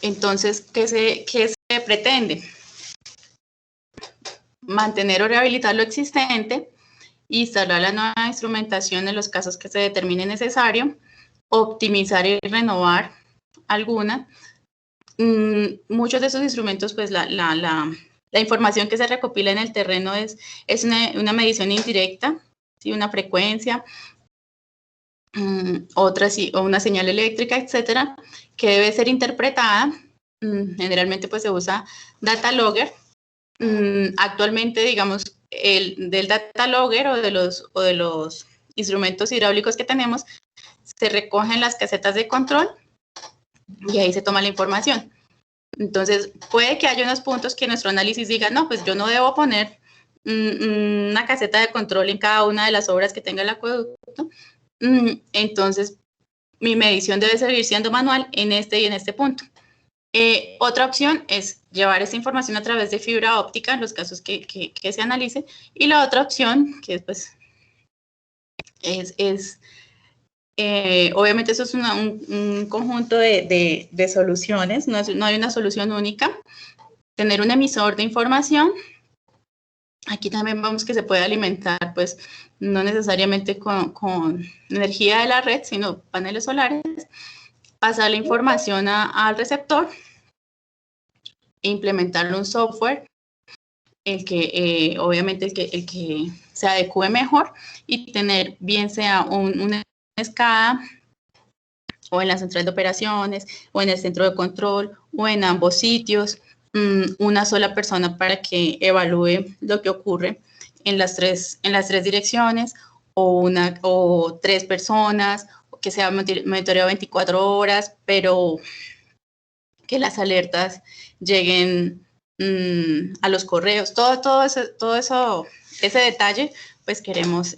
D: Entonces, ¿qué se pretende? Mantener o rehabilitar lo existente, instalar la nueva instrumentación en los casos que se determine necesario, optimizar y renovar alguna. Muchos de esos instrumentos, pues la información que se recopila en el terreno es una medición indirecta, ¿sí? Una frecuencia, otra sí, o una señal eléctrica, etcétera, que debe ser interpretada. Generalmente pues se usa data logger. Actualmente, digamos, del data logger o de los instrumentos hidráulicos que tenemos, se recogen las casetas de control y ahí se toma la información. Entonces, puede que haya unos puntos que nuestro análisis diga, no, pues yo no debo poner una caseta de control en cada una de las obras que tenga el acueducto. Entonces, mi medición debe seguir siendo manual en este y en este punto. Otra opción es llevar esta información a través de fibra óptica en los casos que se analicen. Y la otra opción, que pues, obviamente eso es un conjunto de soluciones, no hay una solución única. tener un emisor de información. Aquí también vemos que se puede alimentar, pues, no necesariamente con energía de la red, sino paneles solares, pasar la información al receptor e implementarle un software, obviamente el que se adecue mejor, y tener bien sea una SCADA o en la central de operaciones o en el centro de control o en ambos sitios, una sola persona para que evalúe lo que ocurre en las tres direcciones, o 3 personas, que sea monitoreo 24 horas, pero que las alertas lleguen a los correos. Todo eso, ese detalle, pues queremos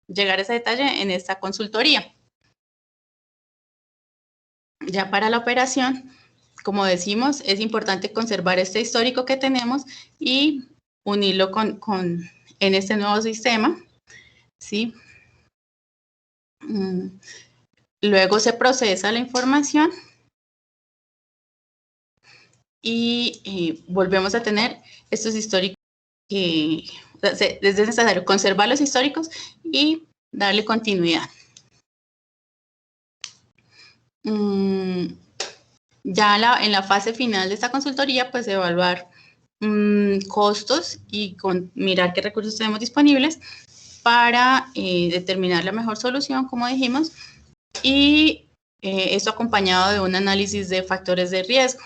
D: llegar a ese detalle en esta consultoría. Ya para la operación, como decimos, es importante conservar este histórico que tenemos y unirlo en este nuevo sistema, ¿sí? Luego se procesa la información y volvemos a tener estos históricos es necesario conservar los históricos y darle continuidad. Ya en la fase final de esta consultoría, pues evaluar costos y mirar qué recursos tenemos disponibles para determinar la mejor solución, como dijimos, y esto acompañado de un análisis de factores de riesgo.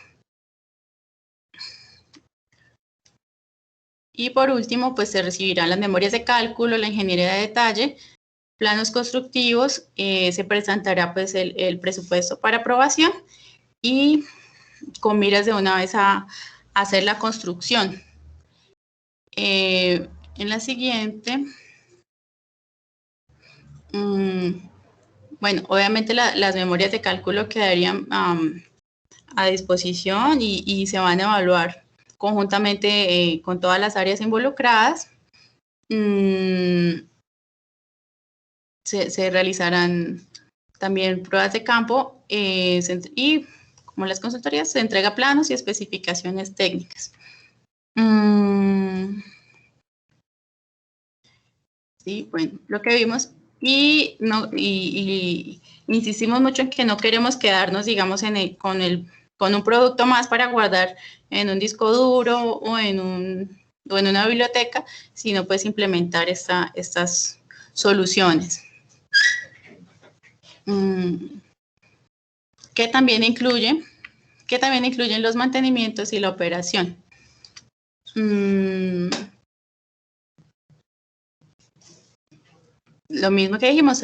D: Y por último, pues se recibirán las memorias de cálculo, la ingeniería de detalle, planos constructivos, se presentará pues el presupuesto para aprobación y con miras de una vez a hacer la construcción. En la siguiente, bueno, obviamente las memorias de cálculo quedarían a disposición y se van a evaluar conjuntamente con todas las áreas involucradas. Se realizarán también pruebas de campo y, como las consultorías, se entrega planos y especificaciones técnicas. Sí, bueno, lo que vimos y insistimos mucho en que no queremos quedarnos, digamos, con un producto más para guardar en un disco duro o en una biblioteca, sino pues implementar estas soluciones. Que también incluyen los mantenimientos y la operación. Lo mismo que dijimos,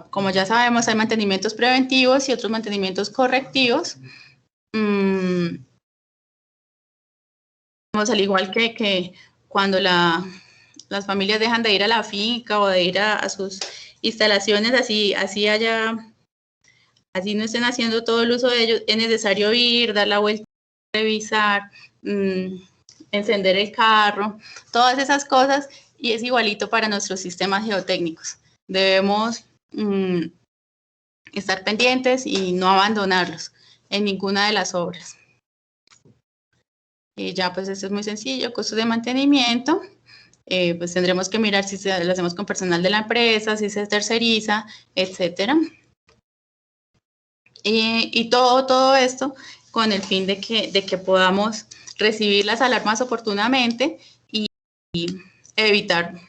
D: como ya sabemos, hay mantenimientos preventivos y otros mantenimientos correctivos. Al igual que cuando las familias dejan de ir a la finca o de ir a sus instalaciones, así no estén haciendo todo el uso de ellos, es necesario ir, dar la vuelta, revisar, encender el carro, todas esas cosas, y es igualito para nuestros sistemas geotécnicos. Debemos estar pendientes y no abandonarlos en ninguna de las obras. Ya pues esto es muy sencillo, costos de mantenimiento, pues tendremos que mirar si lo hacemos con personal de la empresa, si se terceriza, etcétera. Y todo esto con el fin de que podamos recibir las alarmas oportunamente y evitar,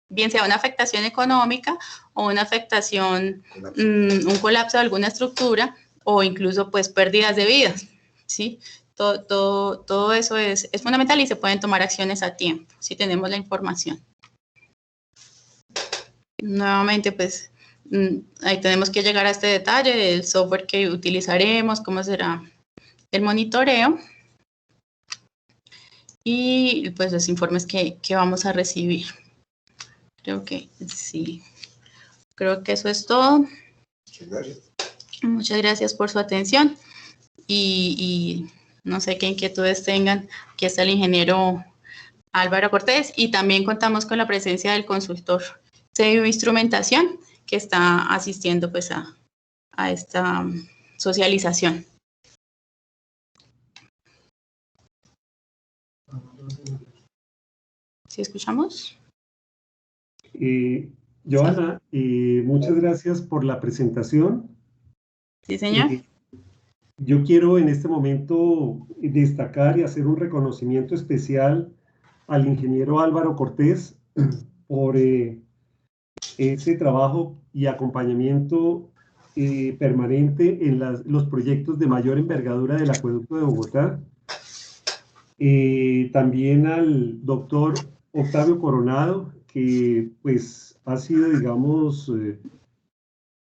D: bien sea una afectación económica o una afectación, un colapso de alguna estructura o incluso pues pérdidas de vidas, ¿sí? Todo eso es fundamental y se pueden tomar acciones a tiempo si tenemos la información. Nuevamente, pues, ahí tenemos que llegar a este detalle del software que utilizaremos, cómo será el monitoreo y pues los informes que vamos a recibir. Creo que sí. Creo que eso es todo.
B: Muchas gracias.
D: Muchas gracias por su atención y no sé qué inquietudes tengan. Aquí está el ingeniero Álvaro Cortés y también contamos con la presencia del consultor de bioinstrumentación que está asistiendo pues a esta socialización. ¿Sí escuchamos?
C: Joana, muchas gracias por la presentación.
D: Sí, señor.
C: Yo quiero en este momento destacar y hacer un reconocimiento especial al ingeniero Álvaro Cortés por ese trabajo y acompañamiento permanente en los proyectos de mayor envergadura del Acueducto de Bogotá. También al doctor Octavio Coronado, que pues ha sido, digamos,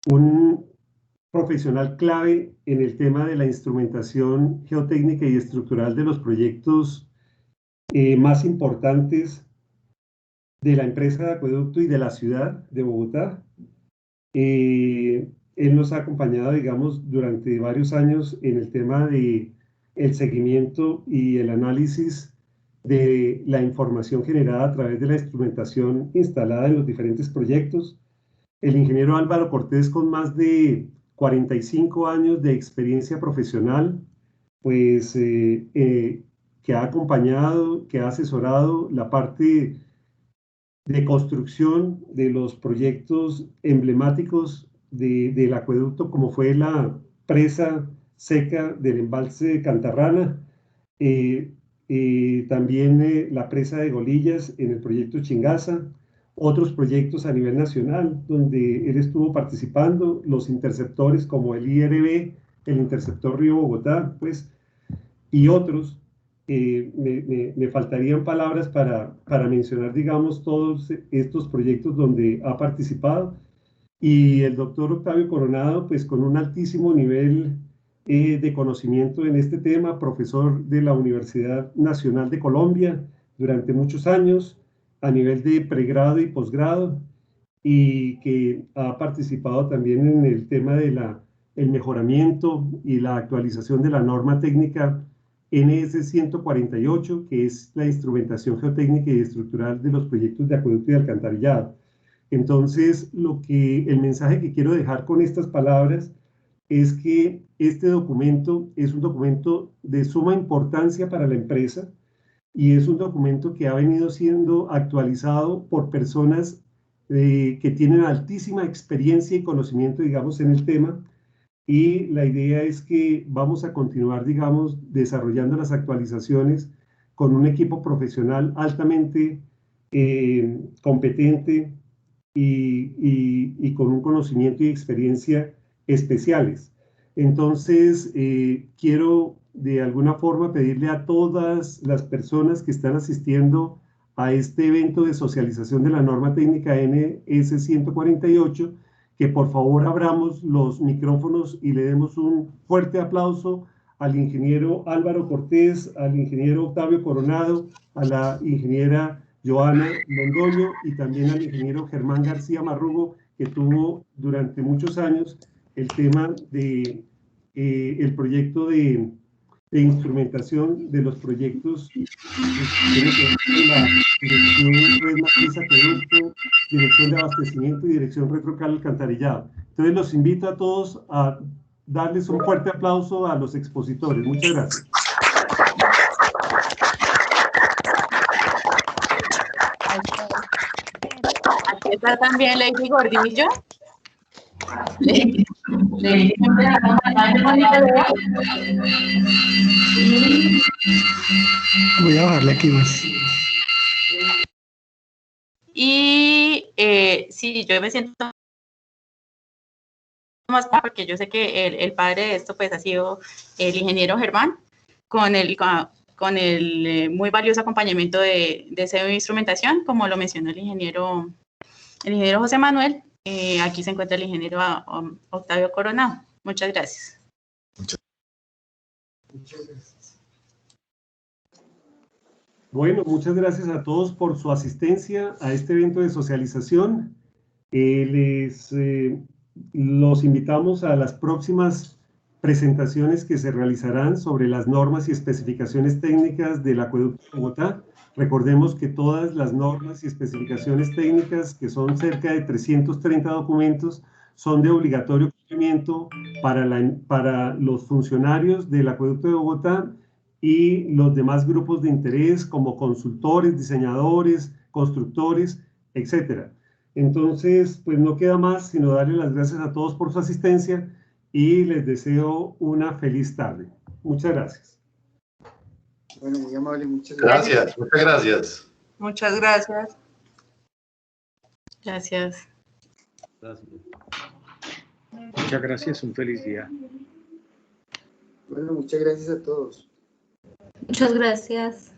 C: un profesional clave en el tema de la instrumentación geotécnica y estructural de los proyectos más importantes de la empresa de acueducto y de la ciudad de Bogotá. Él nos ha acompañado, digamos, durante varios años en el tema de el seguimiento y el análisis de la información generada a través de la instrumentación instalada en los diferentes proyectos. El ingeniero Álvaro Cortés, con más de 45 años de experiencia profesional, pues que ha acompañado, que ha asesorado la parte de construcción de los proyectos emblemáticos del acueducto, como fue la presa seca del embalse de Cantarrana, también la presa de Golillas en el proyecto Chingaza, otros proyectos a nivel nacional donde él estuvo participando, los interceptores como el IRB, el interceptor Río Bogotá, pues, y otros. Me faltarían palabras para mencionar, digamos, todos estos proyectos donde ha participado. Y el doctor Octavio Coronado, pues con un altísimo nivel de conocimiento en este tema, profesor de la Universidad Nacional de Colombia durante muchos años, a nivel de pregrado y posgrado, y que ha participado también en el tema de el mejoramiento y la actualización de la norma técnica NS 148, que es la instrumentación geotécnica y estructural de los proyectos de acueducto y alcantarillado. Entonces, el mensaje que quiero dejar con estas palabras es que este documento es un documento de suma importancia para la empresa y es un documento que ha venido siendo actualizado por personas que tienen altísima experiencia y conocimiento, digamos, en el tema. Y la idea es que vamos a continuar, digamos, desarrollando las actualizaciones con un equipo profesional altamente competente y con un conocimiento y experiencia especiales. Entonces, quiero de alguna forma pedirle a todas las personas que están asistiendo a este evento de socialización de la norma técnica NS 148 que por favor abramos los micrófonos y le demos un fuerte aplauso al ingeniero Álvaro Cortés, al ingeniero Octavio Coronado, a la ingeniera Joana Londoño y también al ingeniero Germán García Marrugo, que tuvo durante muchos años el tema de el proyecto de instrumentación de los proyectos de la dirección Red Matriz Acueducto, dirección de abastecimiento y dirección retrocal alcantarillado. Entonces los invito a todos a darles un fuerte aplauso a los expositores. Muchas gracias.
D: Aquí está también Lady Gordillo.
E: Voy a bajarle aquí más.
D: Y sí, yo me siento más porque yo sé que el padre de esto pues ha sido el ingeniero Germán con el muy valioso acompañamiento de esa instrumentación, como lo mencionó el ingeniero José Manuel. Aquí se encuentra el ingeniero Octavio Coronado. Muchas gracias.
B: Muchas
C: gracias. Bueno, muchas gracias a todos por su asistencia a este evento de socialización. Los invitamos a las próximas presentaciones que se realizarán sobre las normas y especificaciones técnicas del Acueducto de Bogotá. Recordemos que todas las normas y especificaciones técnicas, que son cerca de 330 documentos, son de obligatorio cumplimiento para los funcionarios del Acueducto de Bogotá y los demás grupos de interés como consultores, diseñadores, constructores, etcétera. Entonces, pues no queda más sino darle las gracias a todos por su asistencia y les deseo una feliz tarde. Muchas gracias.
F: Bueno, muy amable, muchas gracias.
G: Gracias, muchas gracias.
H: Muchas gracias.
D: Gracias.
E: Muchas gracias, un feliz día.
F: Bueno, muchas gracias a todos.
I: Muchas gracias.